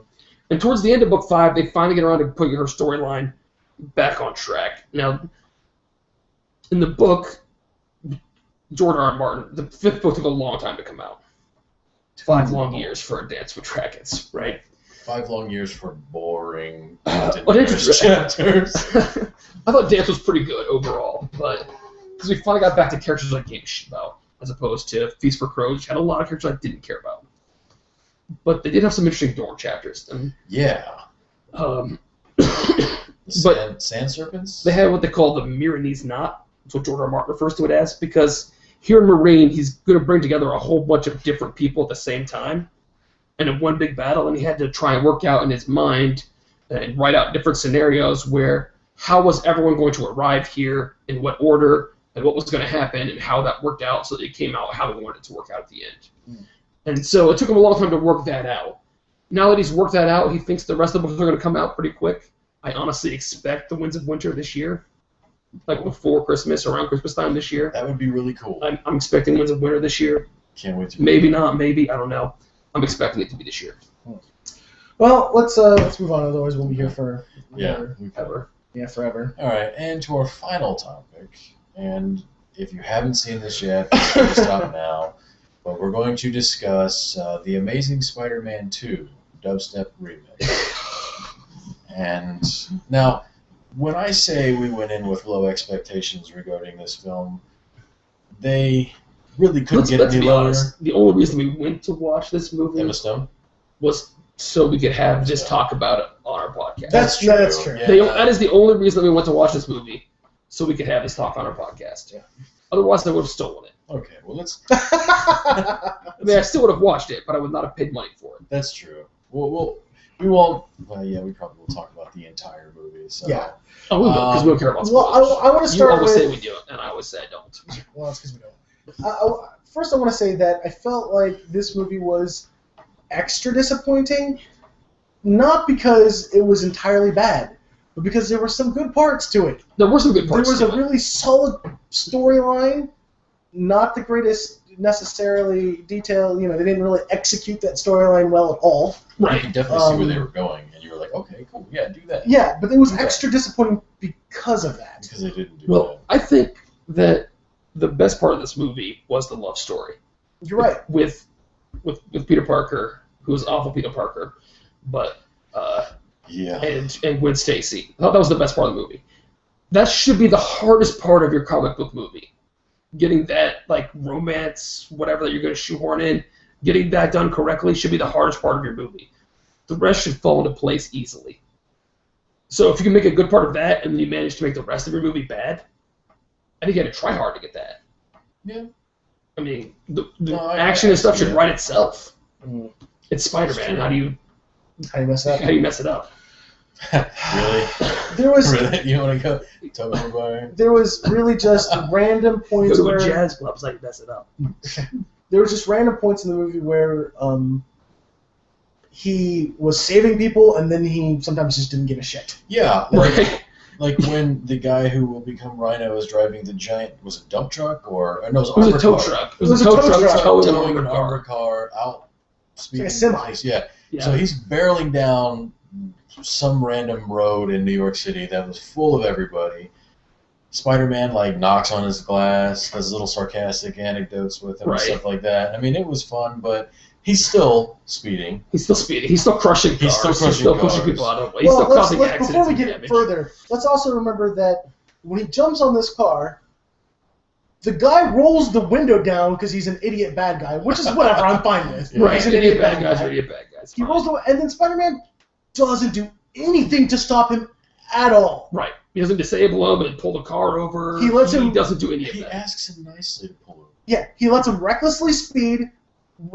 And towards the end of book 5, they finally get around to putting her storyline back on track. Now, in the book, George R. R. Martin, the 5th book took a long time to come out. 5 long years for A Dance with Dragons, right?
5 long years for boring
chapters. I thought Dance was pretty good overall, but because we finally got back to characters I gave a shit about, as opposed to Feast for Crows, which had a lot of characters I didn't care about. But they did have some interesting Dorne chapters. And,
yeah. Sand serpents?
They had what they call the Myronese Knot. That's what George R. R. Martin refers to it as, because here in Meereen, he's going to bring together a whole bunch of different people at the same time, and in one big battle, and he had to try and work out in his mind and write out different scenarios where how was everyone going to arrive here, in what order, and what was going to happen, and how that worked out so that it came out how he wanted it to work out at the end. Mm. And so it took him a long time to work that out. Now that he's worked that out, he thinks the rest of the books are going to come out pretty quick. I honestly expect The Winds of Winter this year, like before Christmas, around Christmas time this year.
That would be really cool.
I'm expecting Winds of Winter this year.
Can't wait to.
Maybe not, maybe, I don't know. I'm expecting it to be this year.
Well, let's move on. Otherwise, we'll be here for
forever.
Yeah, forever.
All right, and to our final topic. And if you haven't seen this yet, stop now. But we're going to discuss The Amazing Spider-Man 2 Dubstep Remake. And now, when I say we went in with low expectations regarding this film, they really couldn't get any lower.
Honest, the only reason we went to watch this movie
Emma Stone?
Was so we could just talk about it on our podcast.
That's true. That's true.
Yeah, that is the only reason that we went to watch this movie, so we could have this talk on our podcast. Yeah. Otherwise, I would have stolen it.
Okay, well, let's...
I mean, I still would have watched it, but I would not have paid money for it.
That's true. We won't... Well, yeah, we probably will talk about the entire movie. So.
Yeah.
Oh, we will, because we don't care about spoilers.
Well, I want to start
with... You always
with...
say we do it, and I always say I don't.
Well, that's because we don't. First, I want to say that I felt like this movie was extra disappointing, not because it was entirely bad, but because there were some good parts to it.
There were some good parts to it.
There was a really solid storyline, not the greatest necessarily detail. They didn't really execute that storyline well at all.
Right. You can definitely see where they were going, and you were like, okay, cool, yeah, do that.
Yeah, but it was extra disappointing because of that.
Because they didn't do that.
Well, I think that the best part of this movie was the love story.
You're right.
With Peter Parker, who was awful Peter Parker, but and Gwen Stacy. I thought that was the best part of the movie. That should be the hardest part of your comic book movie. Getting that romance, whatever that you're going to shoehorn in, getting that done correctly should be the hardest part of your movie. The rest should fall into place easily. So if you can make a good part of that, and then you manage to make the rest of your movie bad, I think you had to try hard to get that.
Yeah.
I mean, the action and stuff should write itself. Mm. It's Spider-Man. How do you
mess it up?
How do you mess it up?
Really?
There was
Really? You want to go Tobey Maguire?
there was really just random points
Go to
where
a jazz club so you mess it up.
there was just random points in the movie where he was saving people and then he sometimes just didn't give a shit.
Yeah.
Right.
Like when the guy who will become Rhino is driving the giant, was it dump truck or no?
It was a tow truck. It was a tow truck towing
an
an
armored car out. Speeding
Like a semi.
Yeah.
Yeah.
So he's barreling down some random road in New York City that was full of everybody. Spider-Man like knocks on his glass, has little sarcastic anecdotes with him and stuff like that. I mean, it was fun, but he's still speeding.
He's still speeding. He's still crushing cars.
He's still crushing
pushing
cars.
people out of the way. He's still causing accidents.
Before we
and
get
damage.
further, let's also remember that when he jumps on this car, the guy rolls the window down because he's an idiot bad guy, which is whatever. I'm fine with.
Yeah.
Right.
He's an
Idiot
idiot
bad guys
guy.
are idiot bad guys.
He
Fine.
rolls the and then Spider-Man doesn't do anything to stop him at all.
Right. He doesn't disable him and pull the car over.
He lets him-
doesn't do any of
He
that.
asks him nicely to pull over.
Yeah, he lets him recklessly speed,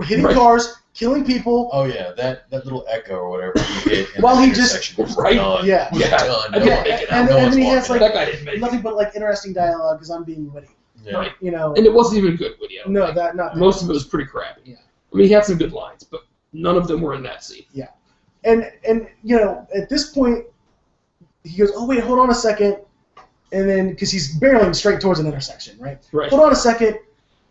hitting
Right.
cars, killing people.
Oh yeah, that little echo or whatever he hit in
While
the
he just-
intersection was
Right.
done.
Yeah.
Was
Yeah.
done.
I
No
didn't
one-
make it
and
out.
no
then
one's
he has
walking
like
That guy didn't make it.
nothing but like interesting dialogue because I'm being witty.
Yeah.
Right.
You know.
And it wasn't even good video.
No, that not
Most of it was pretty crappy.
Yeah.
I mean, he had some good lines, but none of them were in that scene.
And you know, at this point, he goes, "Oh wait, hold on a second," and then because he's barreling straight towards an intersection, right?
Right.
Hold on a second.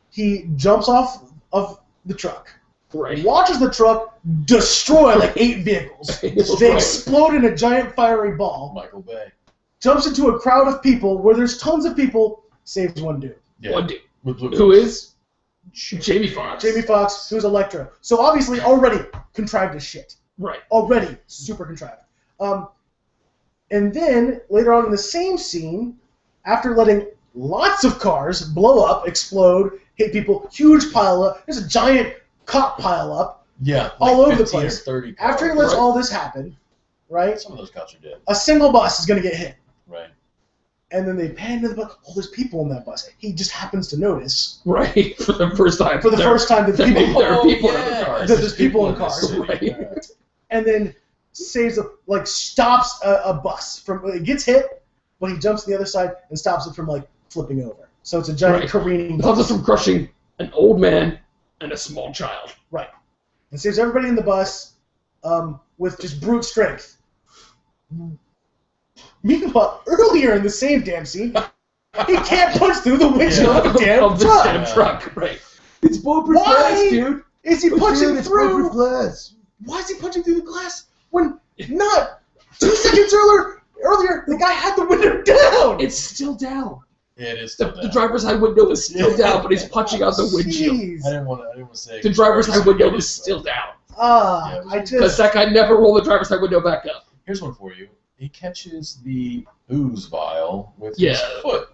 He jumps off of the truck,
Right.
watches the truck destroy like 8 vehicles. They
Right.
explode in a giant fiery ball.
Michael Bay.
Jumps into a crowd of people where there's tons of people. Saves one dude.
Yeah.
One dude.
With blue
Who
boots.
is Jamie Foxx.
Jamie Foxx, who's Electro. So obviously already contrived as shit.
Right.
Already super contrived. And then later on in the same scene, after letting lots of cars blow up, explode, hit people, huge pile up. There's a giant cop pile up
Yeah.
all over the
15 or
place.
30 cars.
After he lets
Right.
all this happen, right?
Some of those cops are dead.
A single bus is going to get hit.
Right.
And then they pan to the bus. Oh, there's people in that bus. He just happens to notice
Right. For the first time.
for the first time that
That maybe
people,
there are people in
yeah.
other cars.
There's people in
this
cars.
city.
Right.
and then saves stops a bus from it gets hit, but he jumps to the other side and stops it from like flipping over. So it's a giant
Right.
careening
It stops
bus.
us from crushing an old man and a small child.
Right. And saves everybody in the bus with just brute strength. Meanwhile, earlier in the same damn scene, he can't punch through the windshield of the damn
Of the
truck.
damn truck. Right. It's bulletproof
Why?
glass, dude.
Is he punching through?
glass.
Why is he punching through the glass when not 2 seconds earlier the guy had the window down?
It's still down.
Yeah, it is
The,
still
the
down.
driver's side window is still
Yeah.
down, but he's punching out the windshield.
Jeez.
I didn't want to say it.
The driver's side window is still down.
Yeah,
I
Because
just
that guy never rolled the driver's side window back up.
Here's one for you. He catches the ooze vial with
Yeah.
his foot.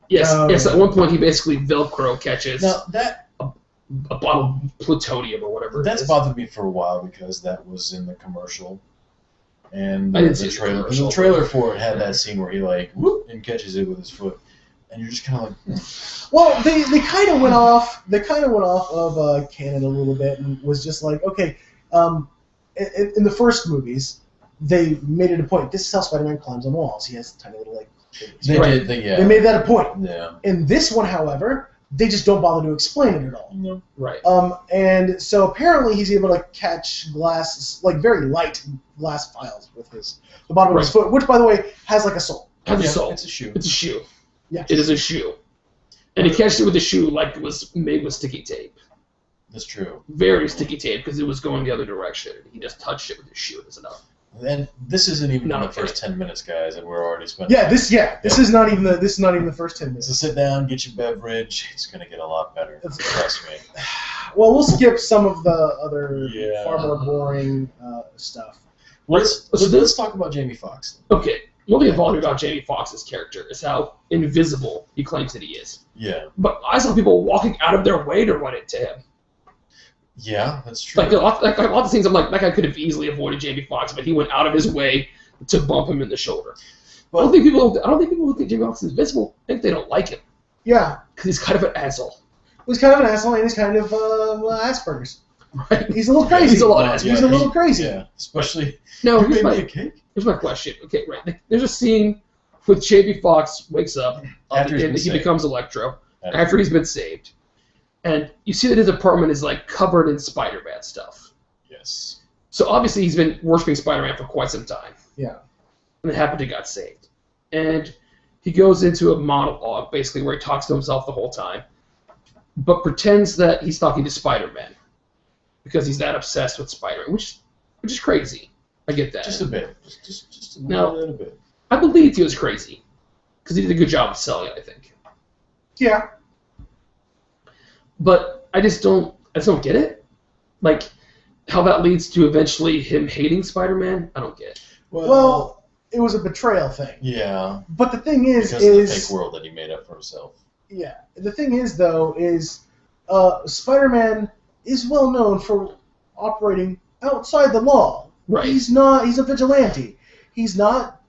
Yes,
No.
yes. At one point, he basically Velcro catches
Now that
a bottle of plutonium or whatever. it
that's
is.
bothered me for a while because that was in the commercial, and
I didn't see
the
the
trailer.
commercial.
The trailer for it had that scene where he like whoop and catches it with his foot, and you're just kind of like,
well, they kind of went off. They kind of went off of canon a little bit and was just like, okay, in the first movies, they made it a point. This is how Spider-Man climbs on walls. He has tiny little like.
they
Right.
did, yeah,
They made that a point.
yeah.
In this one, however, they just don't bother to explain it at all.
Right.
And so apparently he's able to catch glass, like very light glass files with the bottom of his foot, which by the way has like a sole.
Has a
Yeah,
sole.
It's a shoe.
It's a shoe.
Yeah.
It is a shoe. And he catches it with a shoe like it was made with sticky tape.
That's true.
Very sticky tape because it was going the other direction. He just touched it with his shoe. It's enough.
And this isn't even
Not
in the
okay.
first 10 minutes, guys, and we're already spending.
This is not even the first 10 minutes.
So sit down, get your beverage. It's gonna get a lot better.
That's-
Trust me.
Well, we'll skip some of the other
Yeah.
far more boring stuff.
Let's talk about Jamie Foxx.
Okay. One thing that bothered me about Jamie Foxx's character is how invisible he claims that he is.
Yeah.
But I saw people walking out of their way to run into him.
Yeah, that's true.
Like a lot of things, I'm like, that guy could have easily avoided Jamie Foxx, but he went out of his way to bump him in the shoulder. I don't think people who think Jamie Foxx is invisible think they don't like him
Yeah,
because he's kind of an asshole.
he's kind of an asshole and he's kind of Asperger's.
Right.
He's a little crazy.
He's a lot.
He's a little crazy.
Yeah, especially.
No,
You made me a cake.
here's my question. Okay, right. There's a scene with Jamie Foxx wakes up
After
and he becomes Electro
After
he's been saved, and you see that his apartment is like covered in Spider-Man stuff.
Yes.
So obviously he's been worshiping Spider-Man for quite some time.
Yeah.
And it happened he got saved, and he goes into a monologue basically where he talks to himself the whole time, but pretends that he's talking to Spider-Man because he's that obsessed with Spider-Man, which is crazy. I get that.
Just a bit. Just a
Now-
little bit.
I believed he was crazy because he did a good job of selling it, I think.
Yeah.
But I just don't get it. Like how that leads to eventually him hating Spider-Man. I don't get it.
Well, it was a betrayal thing.
Yeah.
But the thing is,
Because of the fake world that he made up for himself.
yeah. The thing is, though, is Spider-Man is well known for operating outside the law.
Right.
He's a vigilante. He's not.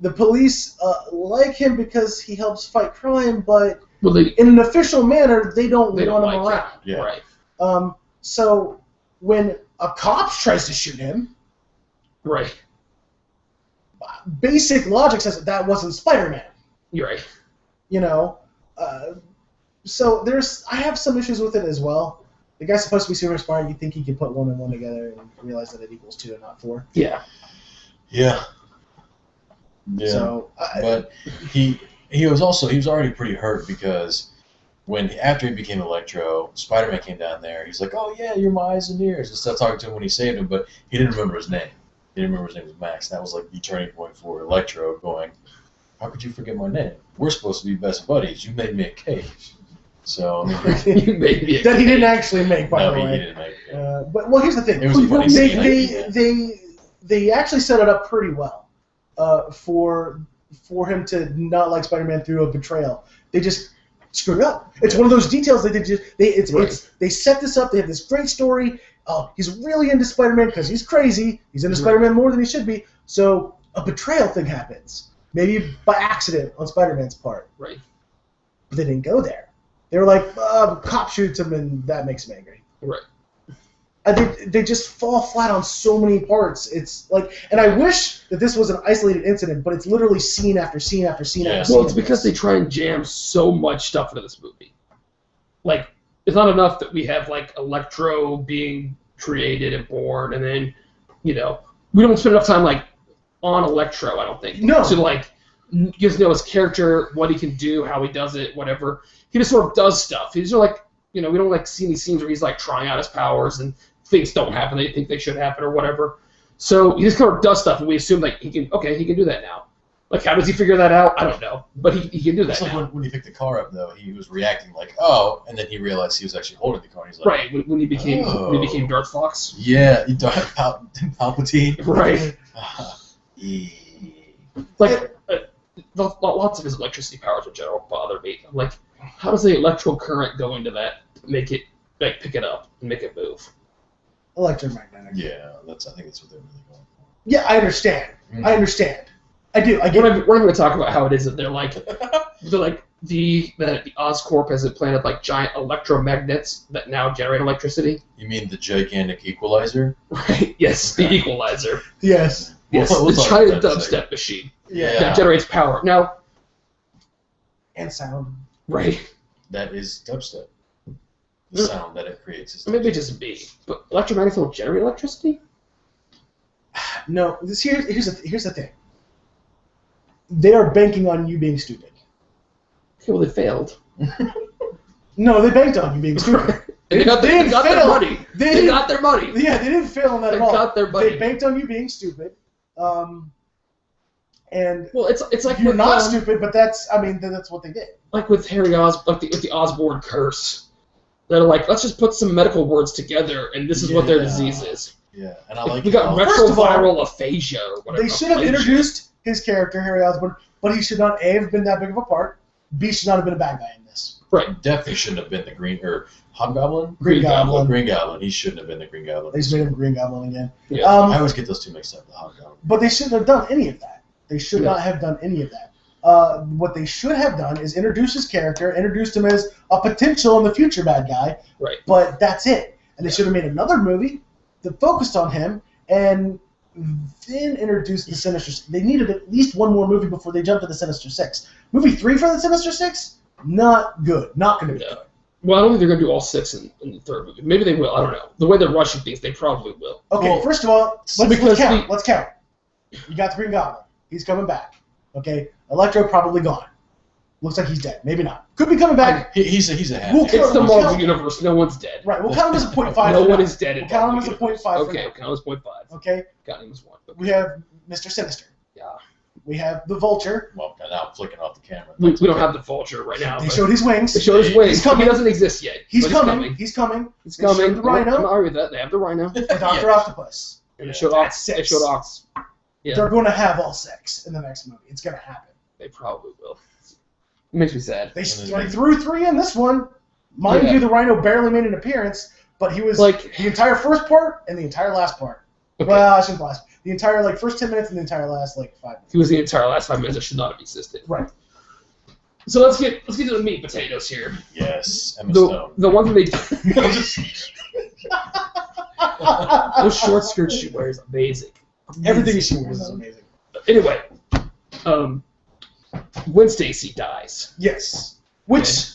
The police like him because he helps fight crime, but
Well, they
in an official manner, they don't
don't
want
like
him
him.
around.
Yeah.
Right.
So when a cop tries to shoot him,
Right.
basic logic says that wasn't Spider-Man.
You're right.
You know, so I have some issues with it as well. The guy's supposed to be super smart. You think he can put 1 and 1 together and realize that it equals 2 and not 4.
Yeah.
Yeah. Yeah.
So,
But he was already pretty hurt because after he became Electro, Spider-Man came down there. He's like, "Oh yeah, you're my eyes and ears," and stuff, talking to him when he saved him. But he didn't remember his name. He didn't remember his name was Max. That was like the turning point for Electro, going, "How could you forget my name? We're supposed to be best buddies. You made me a cake." So I mean,
You made me a
that he didn't
cake.
actually make, by
no,
the
he
way.
didn't make it.
But well, here's the thing.
It was a funny scene.
They actually set it up pretty well for him to not like Spider-Man through a betrayal. They just screwed it up. It's one of those details they set this up. They have this great story. Oh, he's really into Spider-Man because he's crazy. He's into Spider-Man more than he should be. So a betrayal thing happens, maybe by accident on Spider-Man's part.
Right.
But they didn't go there. They were like, cop shoots him and that makes him angry.
Right.
They just fall flat on so many parts. It's like, and I wish that this was an isolated incident, but it's literally scene after scene after scene after scene.
Well, it's because they try and jam so much stuff into this movie. Like, it's not enough that we have, like, Electro being created and born, and then, we don't spend enough time, like, on Electro, I don't think.
No.
To, like, get to know his character, what he can do, how he does it, whatever. He just sort of does stuff. He's just like, we don't, like, see any scenes where he's, like, trying out his powers and things don't happen they think they should happen or whatever. So he just kind of does stuff, and we assume like he can do that now. Like, how does he figure that out? I don't know, but he can do that
It's like
now.
when he picked the car up, though, he was reacting like, "Oh," and then he realized he was actually holding the car. And he's like,
Right when he became Darth Fox.
"Yeah, he died Palpatine."
Right.
Yeah.
Like lots of his electricity powers in general bother me. I'm like, how does the electrical current go into that, make it like pick it up and make it move?
Electromagnetic.
Yeah, I think that's what they're really going for.
Yeah, I understand.
Mm.
I understand. I do. I get
We're not going to talk about how it is that they're like the Oscorp has implanted like giant electromagnets that now generate electricity.
You mean the gigantic equalizer?
Right. Yes, the equalizer.
Yes.
Yes,
We'll
the
talk
giant
about that in a
dubstep
second.
machine
Yeah.
that generates power. Now,
And sound.
right.
That is dubstep. The sound that it creates is
Maybe
dubstep.
just be, but electromagnets don't generate electricity.
No. Here's the thing. They are banking on you being stupid.
Okay, well they failed.
No, they banked on you being stupid.
They got their money. They got their money.
Yeah, they didn't fail on that
They
at all.
got their money.
They banked on you being stupid. And
Well, it's like
you're
with,
not stupid, but that's what they did.
like with with the Osborn curse. They're like, let's just put some medical words together, and this is what their
Yeah.
disease is.
Yeah, and I like
We got
First of all,
retroviral aphasia or whatever.
They should have
Aphasia.
introduced his character, Harry Osborn, but he should not A, have been that big of a part, B, should not have been a bad guy in this.
Right.
definitely shouldn't have been the Green or Hobgoblin.
Green Goblin.
Green Goblin. He shouldn't have been the Green Goblin.
They just made him Green Goblin again.
Yeah.
I always get those two mixed up. The Hobgoblin.
But they shouldn't have done any of that. They should
Yeah.
not have done any of that. What they should have done is introduce his character, introduced him as a potential in the future bad guy,
Right.
but that's it. And they should have made another movie that focused on him and then introduced the Sinister Six. They needed at least one more movie before they jumped to the Sinister Six. Movie 3 for the Sinister Six? Not good. Not going to be good.
Well, I don't think they're going to do all 6 in the third movie. Maybe they will. I don't know. The way they're rushing things, they probably will.
Okay,
well,
first of all, let's count. Let's count. You got the Green Goblin. He's coming back. Okay, Electro probably gone. Looks like he's dead. Maybe not. Could be coming back.
He's a half.
It's the Marvel Universe. No one's dead.
Right. We'll count him as a 0.5.
No one is dead.
We'll count him as a 0.5.
Okay. We'll count him as 0.5.
Okay.
Count him as 1. Okay.
We have Mr. Sinister.
Yeah.
We have the Vulture.
Well, now I'm flicking off the camera.
We don't have the Vulture right now.
They showed his wings.
They showed his wings.
He's coming.
He doesn't exist yet.
He's coming. He's coming.
He's coming.
The Rhino.
I'm not with that. They have the Rhino.
And Dr. Octopus.
And they showed Ox. They showed Ox. Yeah.
They're going to have all 6 in the next movie. It's going to happen.
They probably will. It makes me sad.
They threw 3 in this one. Mind you, the Rhino barely made an appearance, but he was like the entire first part and the entire last part. Okay. Well, I shouldn't last. The entire first 10 minutes and the entire last 5 minutes.
He was the entire last 5 minutes that should not have existed.
Right.
So let's get to the meat and potatoes here.
Yes, Emma Stone.
The one thing they those short skirts she wears amazing.
Everything she wears is amazing.
Anyway, Gwen Stacy dies.
Yes. Which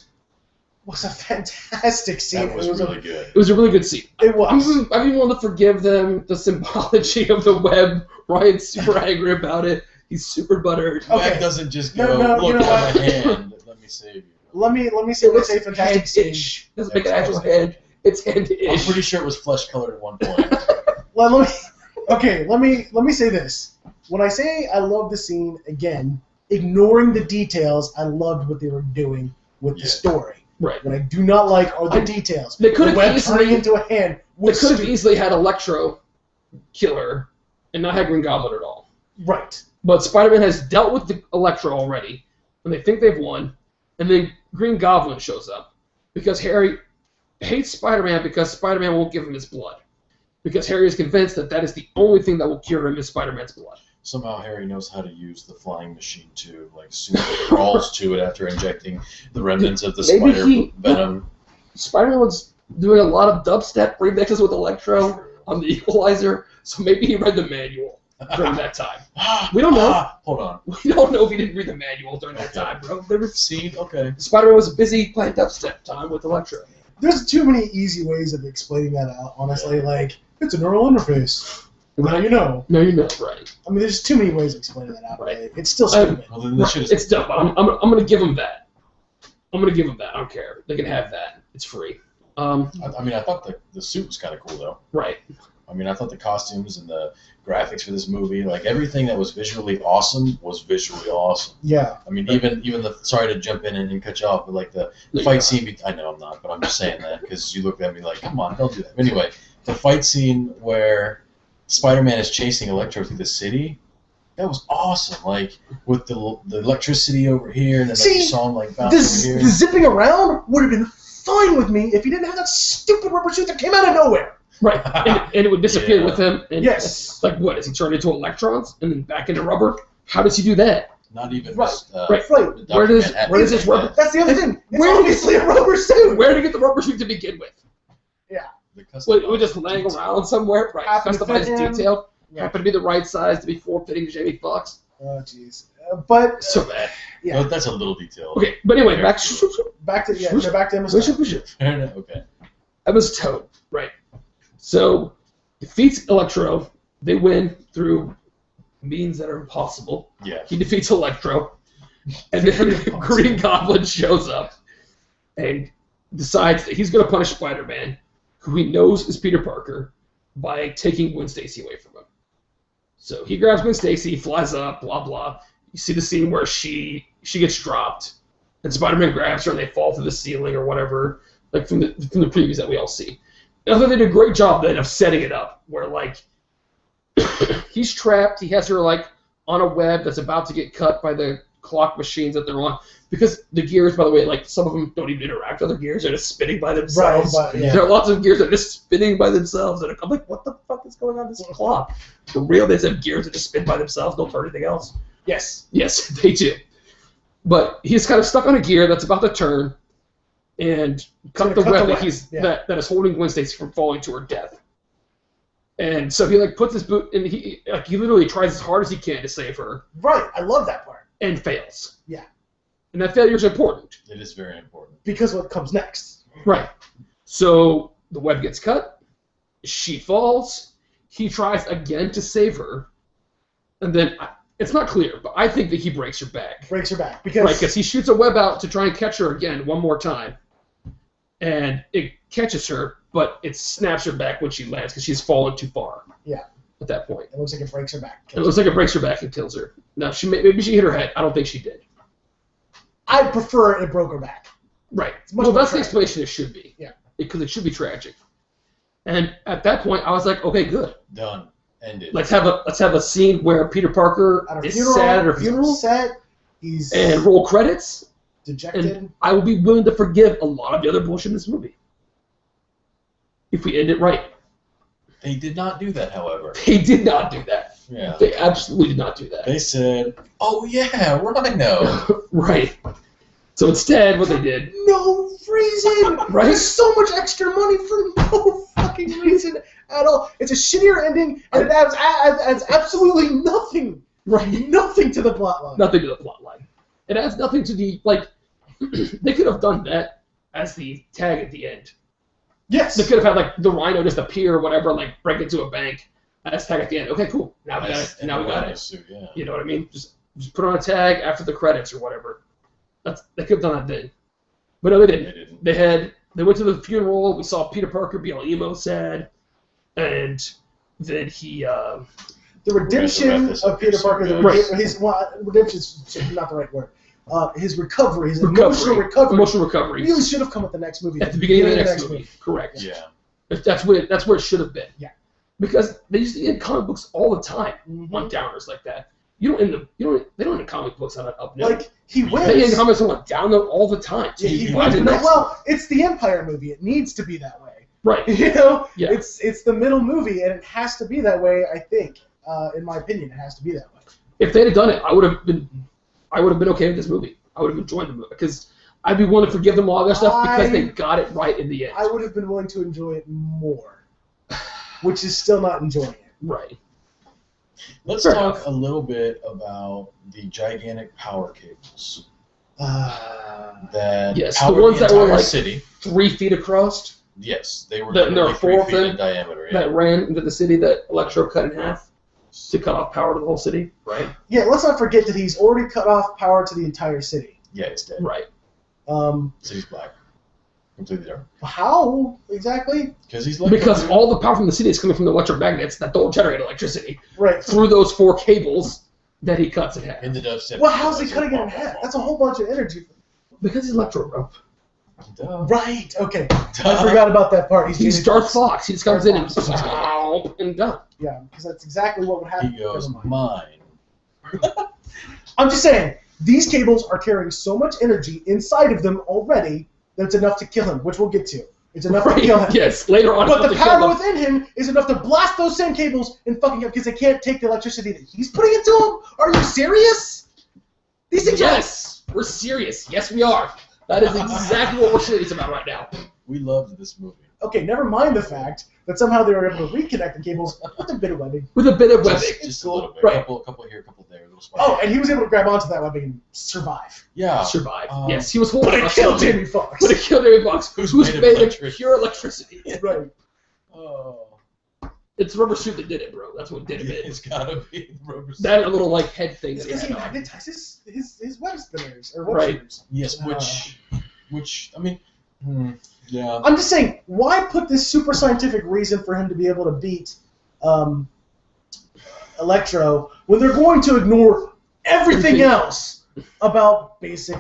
was a fantastic scene.
That was really good.
It was a really good scene.
It was.
I even wanted to forgive them the symbology of the web. Ryan's super angry about it. He's super buttered.
Okay. Web doesn't just go, look at my hand, let me save you.
Let me say what's a fantastic scene.
Doesn't make an actual head. It's hand-ish.
I'm pretty sure it was flesh-colored at one point.
Well, let me say this. When I say I love the scene, again, ignoring the details, I loved what they were doing with the story.
Right.
What I do not like are the details.
They could have
turning into a hand.
They could have easily had Electro kill her and not had Green Goblin at all.
Right.
But Spider-Man has dealt with the Electro already, and they think they've won, and then Green Goblin shows up because Harry hates Spider-Man because Spider-Man won't give him his blood. Because Harry is convinced that is the only thing that will cure him is Spider-Man's blood.
Somehow Harry knows how to use the flying machine too, soon crawls to it after injecting the remnants of the spider venom.
Spider-Man was doing a lot of dubstep remixes with Electro on the Equalizer, so maybe he read the manual during that time. We don't know.
Hold on.
We don't know if he didn't read the manual during that time, bro.
Okay.
Spider-Man was busy playing dubstep time with Electro.
There's too many easy ways of explaining that out, honestly. It's a neural interface. Now you know.
No, you know, right.
I mean, there's too many ways of explaining that out.
Right.
It's still stupid.
It's dumb. I'm going to give them that. I don't care. They can have that. It's free.
I thought the suit was kind of cool, though.
Right.
I thought the costumes and the graphics for this movie, everything that was visually awesome was visually awesome.
Yeah.
Even the, sorry to jump in and cut you off, but the fight scene, I know I'm not, but I'm just saying that because you looked at me come on, don't do that. But anyway, the fight scene where Spider-Man is chasing Electro through the city, that was awesome. With the electricity over here, and then you saw him bounce over here.
The zipping around would have been fine with me if he didn't have that stupid rubber suit that came out of nowhere.
Right, and it would disappear with him. And
yes.
What, is he turned into electrons and then back into rubber? How does he do that?
Not even.
Right.
Where does this rubber?
That's the other thing. It's obviously a rubber suit.
Where did he get the rubber suit to begin with?
Yeah.
It was just laying around somewhere. Right. Customized detail. Yeah. Happened to be the right size to be form-fitting to Jamie Foxx.
Oh, jeez. But
so bad.
Yeah.
Well, that's a little detail.
Okay, but anyway, back to
Emma Stone.
Okay.
Emma Stone, right. So, defeats Electro. They win through means that are impossible.
Yeah.
He defeats Electro. And then Green Goblin shows up and decides that he's going to punish Spider-Man, who he knows is Peter Parker, by taking Gwen Stacy away from him. So he grabs Gwen Stacy, flies up, blah, blah. You see the scene where she gets dropped, and Spider-Man grabs her and they fall through the ceiling or whatever, from the previews that we all see. I thought they did a great job then of setting it up, where he's trapped, he has her on a web that's about to get cut by the clock machines that they're on, because the gears, by the way, some of them don't even interact with other gears, they're just spinning by themselves.
Right, yeah.
There are lots of gears that are just spinning by themselves, and I'm like, what the fuck is going on with this clock? The real days have gears that just spin by themselves, don't turn anything else. Yes, they do. But he's kind of stuck on a gear that's about to turn, and cut the web that is holding Gwen Stacy from falling to her death. And so he like puts his boot, and he literally tries as hard as he can to save her.
Right, I love that part.
And fails.
Yeah.
And that failure is important.
It is very important.
Because what comes next.
Right. So the web gets cut. She falls. He tries again to save her. And then, it's not clear, but I think that he breaks her back. Because he shoots a web out to try and catch her again one more time. And it catches her, but it snaps her back when she lands because she's fallen too far.
Yeah.
At that point.
It looks like it breaks her back.
It looks like it breaks her back and kills her. Now, maybe she hit her head. I don't think she did.
I prefer it broke her back.
Right. Well, that's the explanation it should be.
Yeah.
Because it should be tragic. And at that point, I was like, okay, good.
Done. Ended.
Let's have a scene where Peter Parker is sad at her funeral.
He's
and roll credits.
Dejected.
And I would be willing to forgive a lot of the other bullshit in this movie. If we end it right.
They did not do that, however.
They did not do that.
Yeah.
They absolutely did not do that.
They said, oh yeah, Rhino.
Right. So instead, what they did...
No reason!
Right?
There's so much extra money for no fucking reason at all. It's a shittier ending, and it adds absolutely nothing.
Right.
Nothing to the plot line.
Nothing to the plot line. It adds nothing to the... Like, they could have done that as the tag at the end.
Yes.
They could have had, like, the Rhino just appear or whatever, like, break into a bank. That's tag at the end. Okay, cool. Now we got it. Now we got it.
Suit, yeah.
You know what I mean? Just put on a tag after the credits or whatever. They could have done that then. But no, they didn't. They went to the funeral. We saw Peter Parker be all emo sad. And then he... the
redemption of Peter Parker. Redemption is not the right word. His recovery, his emotional recovery. Really should have come at the next movie.
At the beginning of the next movie. Correct.
Yeah.
That's where it should have been.
Yeah.
Because they used to end comic books all the time on downers like that. They don't end comic books on an up note.
Like he wins.
They end comics on a down note all the time.
Yeah, he wins. Well, it's the Empire movie. It needs to be that way.
Right.
You know.
Yeah.
It's the middle movie, and it has to be that way. I think, in my opinion, it has to be that way.
If they'd have done it, I would have been okay with this movie. I would have enjoyed the movie because I'd be willing to forgive them all their stuff because they got it right in the end.
I would have been willing to enjoy it more, which is still not enjoying it.
Right.
Let's talk a little bit about the gigantic power cables that
the ones that were like
city.
3 feet across.
Yes, they were.
There are 4 of them
in diameter. Yeah.
that ran into the city that Electro cut in half to cut off power to the whole city. Right.
Yeah. Let's not forget that he's already cut off power to the entire city.
Yeah, it's dead.
Right.
City's black. Completely dark.
How exactly?
Because
all the power from the city is coming from the electromagnets that don't generate electricity.
Right.
Through those 4 cables that he cuts in half.
In the dubstep.
Well, how's he cutting it in half? That's a whole bunch of energy.
Because he's electro rope.
Duh.
Right. Okay. I forgot about that part.
He's Darth Fox. He just comes in and done.
Yeah, because that's exactly what would happen.
He goes, mine.
I'm just saying, these cables are carrying so much energy inside of them already that it's enough to kill him, which we'll get to. It's enough to kill him.
Yes, later on.
But the power within him is enough to blast those same cables and fucking up because they can't take the electricity that he's putting into them? Are you serious? These things
Yes, we're serious. Yes, we are. That is exactly what we're serious about right now.
We loved this movie.
Okay, never mind the fact that somehow they were able to reconnect the cables with a bit of webbing.
With a bit of webbing.
Just a little bit.
Right.
Couple here, couple there. Little
oh, and he was able to grab onto that webbing and survive.
Yeah.
Survive. Yes, he was holding
But it killed Jamie Foxx.
But it killed Jamie Foxx, who's made of pure electricity.
Right.
Oh.
It's the rubber suit that did it, bro. That's what did it.
It's gotta be the rubber suit.
That little like head thing.
It's because he magnetizes his web spinners or web
right.
shooters.
Yes, which I mean, yeah.
I'm just saying, why put this super scientific reason for him to be able to beat Electro when they're going to ignore everything else about basic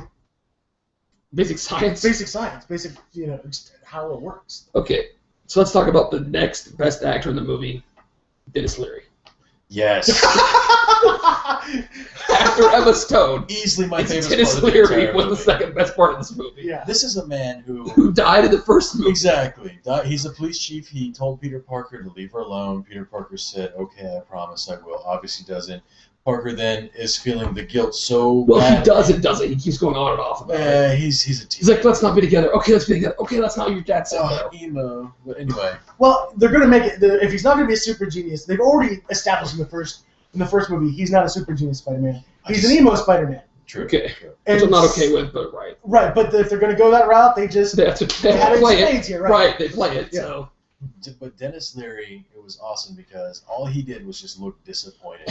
science?
Basic science, just how it works.
Okay, so let's talk about the next best actor in the movie, Dennis Leary.
Yes.
After Emma Stone,
Easily my favorite
Dennis
part of the
Leary
entire
was the
movie.
second best part of this movie.
Yeah.
This is a man
Who died in the first movie.
Exactly. He's a police chief. He told Peter Parker to leave her alone. Peter Parker said, okay, I promise I will. Obviously doesn't. Parker then is feeling the guilt so
Well,
bad.
he doesn't. He keeps going on and off about it.
He's a teacher.
He's like, let's not be together. Okay, let's be together. Okay, that's not your dad said.
Emo. But anyway.
Well, they're going to make it. If he's not going to be a super genius, they've already established in the first movie he's not a super genius Spider-Man. He's an emo Spider-Man.
True.
Okay.
True.
Which I'm not okay with, but right.
Right, but if they're going to go that route, they just
They have to play it.
Here,
right, they play it.
Yeah.
So
But Dennis Leary, it was awesome because all he did was just look disappointed.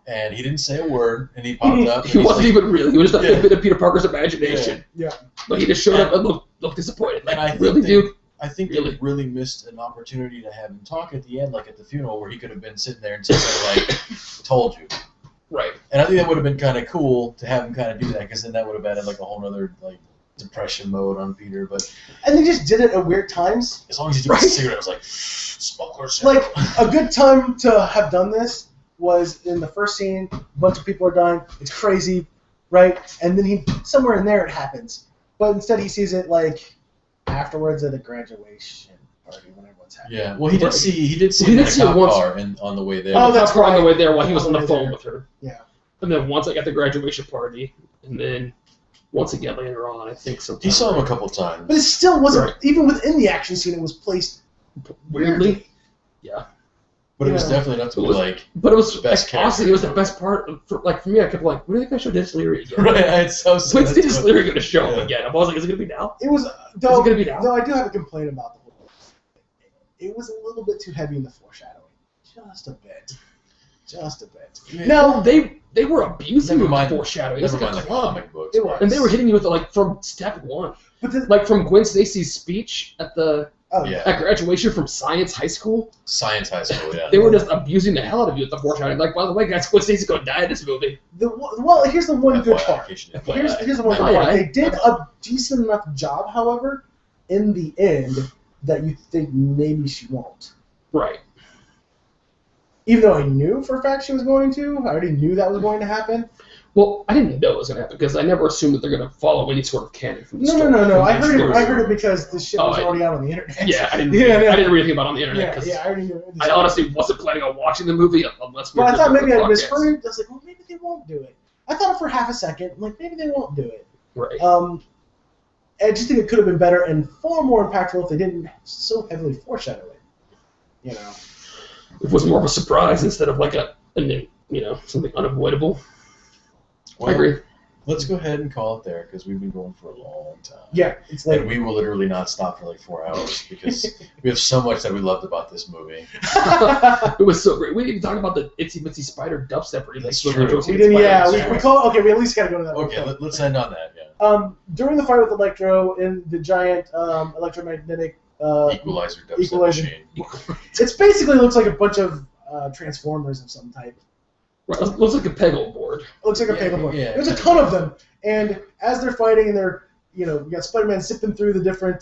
And he didn't say a word, and he popped up. And
he
he's
wasn't
like,
even real. He was just a bit of Peter Parker's imagination.
Yeah.
But he just showed up and looked disappointed. Like,
And I think
really, dude?
I think
Really?
they really missed an opportunity to have him talk at the end, like at the funeral, where he could have been sitting there and saying, like, told you.
Right.
And I think that would have been kind of cool to have him kind of do that, because then that would have added like a whole other like depression mode on Peter. But
And they just did it at weird times.
as long as he took
Right.
a cigarette, I was like, smoker cigarette.
Like, a good time to have done this was in the first scene, a bunch of people are dying, it's crazy, right? And then somewhere in there it happens. But instead he sees it, like, afterwards at a graduation party when everyone's happy.
Yeah. Well, he did
Right.
see
He
it
did
in the
see it
cop
once.
car on the way there.
Oh, that's
That's on the
right.
way there while he was on the
Way
phone
there.
with her.
Yeah.
And then once at the graduation party, and then once again later on, I think sometime.
He saw him a couple times.
But it still wasn't,
Right.
even within the action scene, it was placed
weirdly.
But it was
Yeah.
definitely not to be
It was-
like,
But it was
The best
like, honestly,
character.
it was the best part. For me, I kept like, when are they going to show Dennis Leary again?
right? It's so
When's
sad.
Dennis Leary going to show him
Yeah.
again? I was like, is it going to be now?
It was,
Is
though,
it going to be now?
though I do have a complaint about the whole thing. It was a little bit too heavy in the foreshadowing. Just a bit. Just a bit.
Yeah.
No,
They were abusing
Never
the
mind.
foreshadowing. It was
Never
like
mind
a
the
club.
comic books.
It was.
And they were hitting you with it like from step one.
but the,
Like from Gwen Stacy's speech at
Yeah.
at graduation from Science High School.
Science high school, yeah.
They were just abusing the hell out of you with the foreshadowing. Like, by the way, guys, Gwen Stacy's going to die in this movie.
well, here's the one good
FYI,
part.
in case you didn't-
Here's the one good
FYI.
part. They did a decent enough job, however, in the end, that you think maybe she won't.
Right.
Even though I knew for a fact she was going to, I already knew that was going to happen.
Well, I didn't know it was going to happen because I never assumed that they're going to follow any sort of canon from the
No.
story.
I
From
heard
the
it. I
story.
heard it because the shit was
Oh,
already out on the internet.
Yeah, I didn't.
Yeah, yeah.
I didn't read anything about it on the internet because
I already knew it.
I honestly wasn't planning on watching the movie unless we
Well, I
were
thought
doing
maybe
the
I
podcast.
misheard. I was like, well, maybe they won't do it. I thought it for half a second. I'm like, maybe they won't do it.
Right.
I just think it could have been better and far more impactful if they didn't so heavily foreshadow it. You know.
It was more of a surprise instead of like something unavoidable.
Well,
I agree.
Let's go ahead and call it there because we've been going for a long time.
Yeah, it's like
And we will literally not stop for like 4 hours because we have so much that we loved about this movie.
It was so great. We didn't even talk about the Itsy Bitsy Spider dubstep remix.
That's
with
true.
Metro
we
City
didn't. Yeah,
Spider.
we call. Okay, we at least got to go to that.
Okay,
real quick.
let's end on that, yeah.
During the fight with Electro in the giant electromagnetic
Equalizer dubstep
Equalizer.
machine.
it basically looks like a bunch of Transformers of some type.
Right, it looks like a Peggle board.
It looks like a
Yeah,
paperboard.
yeah.
There's a ton of them, and as they're fighting, and they're you got Spider-Man zipping through the different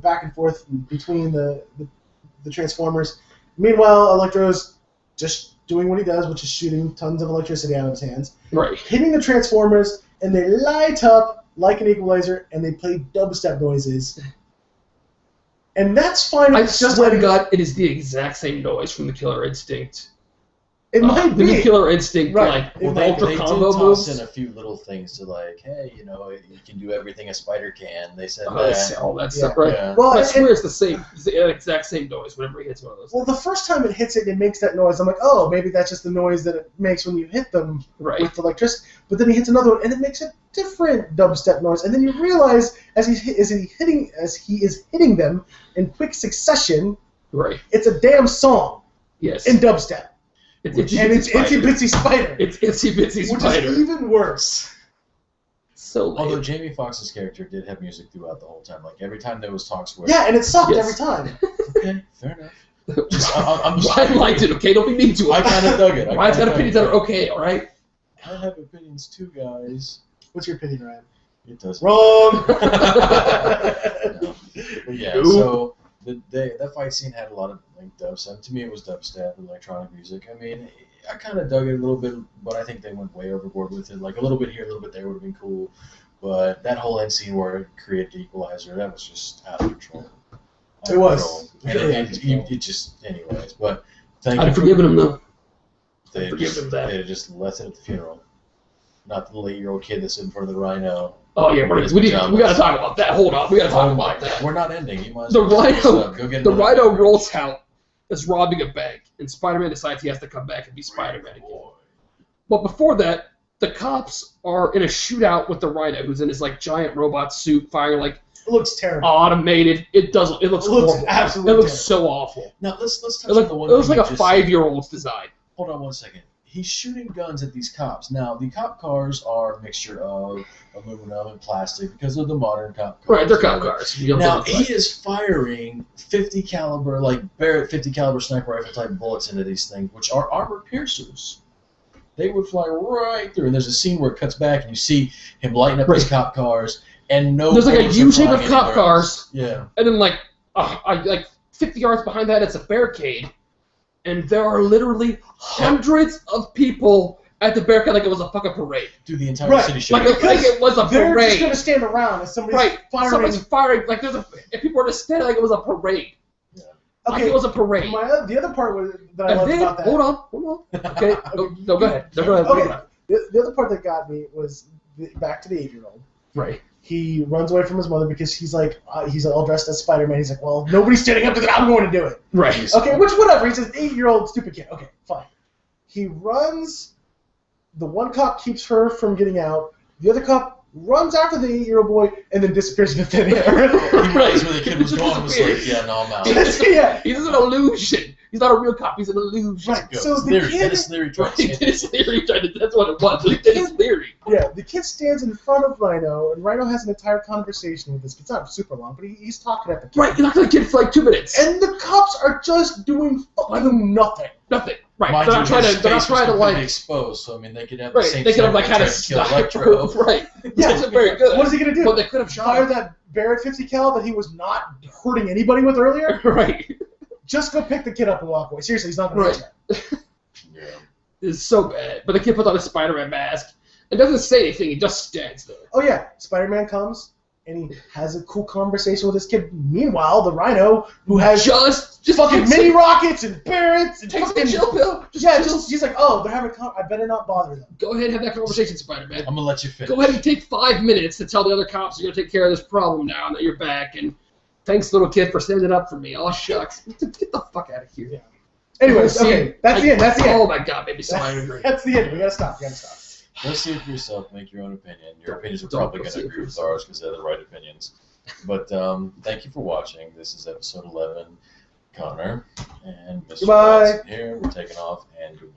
back and forth between the Transformers. Meanwhile, Electro's just doing what he does, which is shooting tons of electricity out of his hands,
Right.
hitting the Transformers, and they light up like an equalizer, and they play dubstep noises. And that's fine.
I
It's just
swear to
like
God, it is the exact same noise from the Killer Instinct.
it might
The new
be.
Killer Instinct,
Right.
like
It
They
ultra
did
combo
toss
moves.
in a few little things to like, hey, you can do everything a spider can. They said
All that
Yeah.
stuff, right?
Yeah.
Well,
I
and-
swear it's the same, it's the exact same noise whenever he hits one of those.
Well, the first time it hits it, it makes that noise. I'm like, oh, maybe that's just the noise that it makes when you hit them
Right.
with electricity. But then he hits another one, and it makes a different dubstep noise. And then you realize as he is hitting them in quick succession,
Right.
it's a damn song
Yes.
in dubstep,
It's
and it's Itsy Bitsy Spider,
It's Itsy Bitsy
which
Spider.
is even worse.
So lame.
Although Jamie Foxx's character did have music throughout the whole time. Like every time there was talks where
Yeah, and it sucked
Yes.
every time.
okay, fair enough. I'm just
Ryan liked it, okay? Don't be mean to him.
I kind of dug it.
Ryan's got opinions that are okay, alright?
I have opinions too, guys.
What's your opinion, Ryan?
It doesn't.
Wrong.
But yeah,
Nope.
so that fight scene had a lot of like dubstep. To me, it was dubstep, electronic music. I mean, I kind of dug it a little bit, but I think they went way overboard with it. Like a little bit here, a little bit there would have been cool. But that whole end scene where it created the equalizer, that was just out of control.
It was.
It just, anyways. But thank
I'd
you.
forgiven him though.
They
forgive him that.
They just left it at the funeral. Not the little 8-year-old kid that's in front of the Rhino.
Oh yeah, we got to talk about that. Hold on, we got to talk about that.
We're not ending. You might as
The
well
Rhino,
go get
the
another
Rhino
beverage.
rolls out as robbing a bank, and Spider-Man decides he has to come back and be Spider-Man again. But before that, the cops are in a shootout with the Rhino, who's in his like giant robot suit, firing like
It looks terrible.
automated. It looks horrible.
Absolutely
It looks
terrible.
so awful.
Now let's touch
It
on the one.
looks
thing
like a
you just
5-year-old's design.
said. Hold on one second. He's shooting guns at these cops. Now the cop cars are a mixture of aluminum and plastic because of the modern cop cars.
Right, they're cop cars. You don't
Now
think
he is firing 50 caliber, like Barrett 50 caliber sniper rifle type bullets into these things, which are armor piercers. They would fly right through. And there's a scene where it cuts back and you see him lighting up
Right.
his cop cars, and no.
There's like a
bullets are
U-shape of
flying
cop
anywhere
cars.
else. Yeah.
and then like 50 yards behind that, it's a barricade, and there are literally hundreds of people at the barricade like it was a fucking parade.
Dude, the entire
Right.
city should
Like it was a
They're just
parade.
going to stand around as somebody's
Right.
firing.
Somebody's firing. Like if people were just standing like it was a parade. Like it was a parade.
The other part that I
And
loved
then,
about that.
hold on. Okay, no, go ahead. No, go ahead.
Okay. The other part that got me was back to the 8-year-old.
Right.
He runs away from his mother because he's like, he's all dressed as Spider-Man. He's like, well, nobody's standing up to that. I'm going to do it.
Right.
Okay, which whatever. He's an 8-year-old stupid kid. Okay, fine. He runs. The one cop keeps her from getting out. The other cop runs after the 8-year-old boy and then disappears into thin air.
He realized where the kid was going and was like, yeah, no, I'm out.
Yeah.
He's an illusion. He's not a real cop. He's an illusion.
Right.
Go.
So the
Theory.
kid.
Dennis Leary tried to
Right.
say
His theory. That's what it was. He did his theory.
Yeah, the kid stands in front of Rhino, and Rhino has an entire conversation with this kid. It's not super long, but he's talking at the kid.
Right. You're not gonna get for like 2 minutes.
And the cops are just doing fucking nothing.
Nothing. Right.
Mind
They're
you,
not trying
his
to. They're not
face was
trying to
completely
like.
exposed, so I mean, they could have
Right.
the same.
They could have like had a
sniper trying to kill Electro.
Right.
Yeah.
That's very good.
What is he going to do?
But they could have shot
Fire
him.
that Barrett 50 cal that he was not hurting anybody with earlier?
Right.
Just go pick the kid up and walk away. Seriously, he's not going to
Right.
do
Yeah.
It's so bad. But the kid puts on a Spider-Man mask and doesn't say anything. He just stands there.
Oh, yeah. Spider-Man comes, and he has a cool conversation with this kid. Meanwhile, the Rhino, who has
Just
fucking mini rockets and Barretts and
takes a
fucking...
chill pill.
He's like, oh, they're having I better not bother them.
Go ahead and have that conversation, Spider-Man.
I'm gonna let you finish.
Go ahead and take 5 minutes to tell the other cops you're going to take care of this problem now that you're back. And thanks, little kid, for standing up for me. Oh, shucks. Get the fuck out of here.
Yeah. Anyways, okay, that's the end. That's the end.
Oh, my God, baby. So I agree.
That's the end. We gotta stop.
Go see it for yourself. Make your own opinion. Your opinions are
Don't
probably
go
going
see
to
it for
agree with
yourself.
ours because they're the right opinions. But thank you for watching. This is episode 11. Connor and Mr.
Goodbye.
Watson here. We're taking off, and good night.